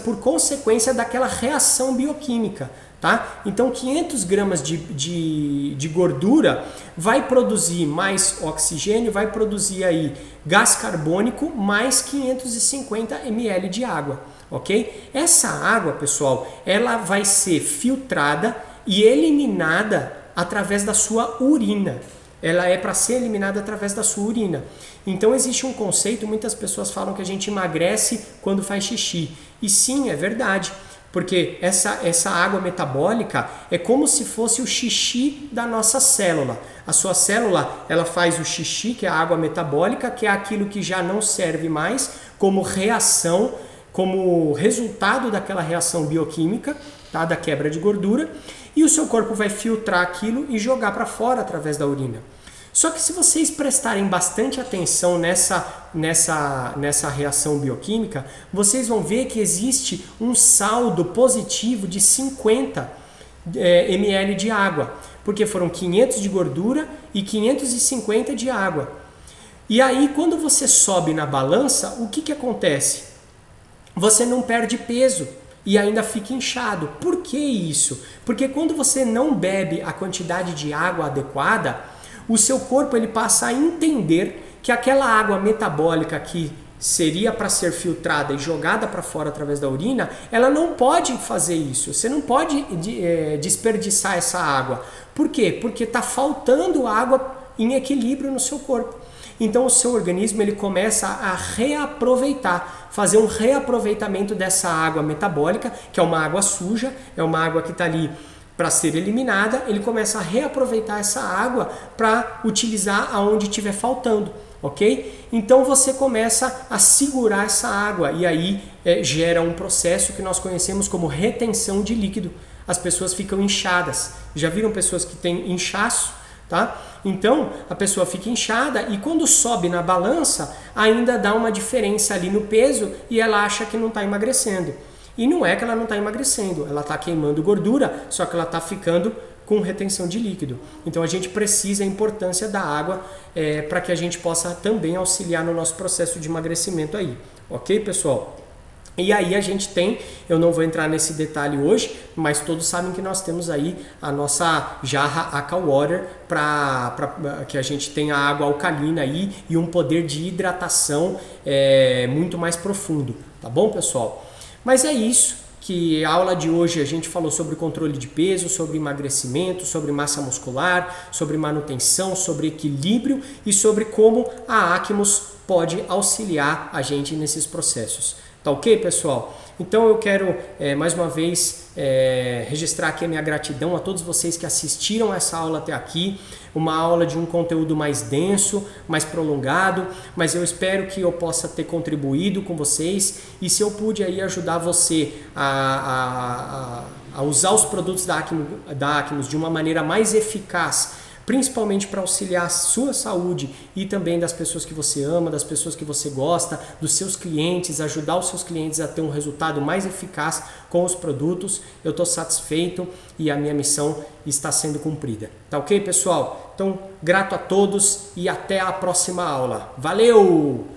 por consequência daquela reação bioquímica. Tá? Então 500 gramas de gordura vai produzir mais oxigênio, vai produzir aí gás carbônico mais 550 ml de água. Ok? Essa água, pessoal, ela vai ser filtrada e eliminada através da sua urina. Ela é para ser eliminada através da sua urina. Então existe um conceito, muitas pessoas falam que a gente emagrece quando faz xixi. E sim, é verdade. Porque essa água metabólica é como se fosse o xixi da nossa célula. A sua célula, ela faz o xixi, que é a água metabólica, que é aquilo que já não serve mais como reação, como resultado daquela reação bioquímica, tá? Da quebra de gordura, e o seu corpo vai filtrar aquilo e jogar para fora através da urina. Só que se vocês prestarem bastante atenção nessa reação bioquímica, vocês vão ver que existe um saldo positivo de 50 ml de água, porque foram 500 de gordura e 550 de água. E aí, quando você sobe na balança, o que acontece? Você não perde peso e ainda fica inchado. Por que isso? Porque quando você não bebe a quantidade de água adequada, o seu corpo ele passa a entender que aquela água metabólica que seria para ser filtrada e jogada para fora através da urina, ela não pode fazer isso. Você não pode desperdiçar essa água. Por quê? Porque está faltando água em equilíbrio no seu corpo. Então o seu organismo ele começa a reaproveitar, fazer um reaproveitamento dessa água metabólica, que é uma água suja, é uma água que está ali para ser eliminada, ele começa a reaproveitar essa água para utilizar aonde estiver faltando, ok? Então você começa a segurar essa água e aí gera um processo que nós conhecemos como retenção de líquido. As pessoas ficam inchadas. Já viram pessoas que têm inchaço? Tá? Então a pessoa fica inchada e quando sobe na balança ainda dá uma diferença ali no peso e ela acha que não está emagrecendo. E não é que ela não está emagrecendo, ela está queimando gordura, só que ela está ficando com retenção de líquido. Então a gente precisa a importância da água para que a gente possa também auxiliar no nosso processo de emagrecimento aí. Ok, pessoal? E aí a gente tem, eu não vou entrar nesse detalhe hoje, mas todos sabem que nós temos aí a nossa jarra AquaWater para que a gente tenha água alcalina aí e um poder de hidratação muito mais profundo, tá bom, pessoal? Mas é isso, que a aula de hoje a gente falou sobre controle de peso, sobre emagrecimento, sobre massa muscular, sobre manutenção, sobre equilíbrio e sobre como a Acmos pode auxiliar a gente nesses processos. Tá ok, pessoal? Então eu quero mais uma vez registrar aqui a minha gratidão a todos vocês que assistiram essa aula até aqui, uma aula de um conteúdo mais denso, mais prolongado, mas eu espero que eu possa ter contribuído com vocês e se eu pude aí ajudar você a usar os produtos da Acmos de uma maneira mais eficaz, principalmente para auxiliar a sua saúde e também das pessoas que você ama, das pessoas que você gosta, dos seus clientes, ajudar os seus clientes a ter um resultado mais eficaz com os produtos. Eu estou satisfeito e a minha missão está sendo cumprida. Tá ok, pessoal? Então, grato a todos e até a próxima aula. Valeu!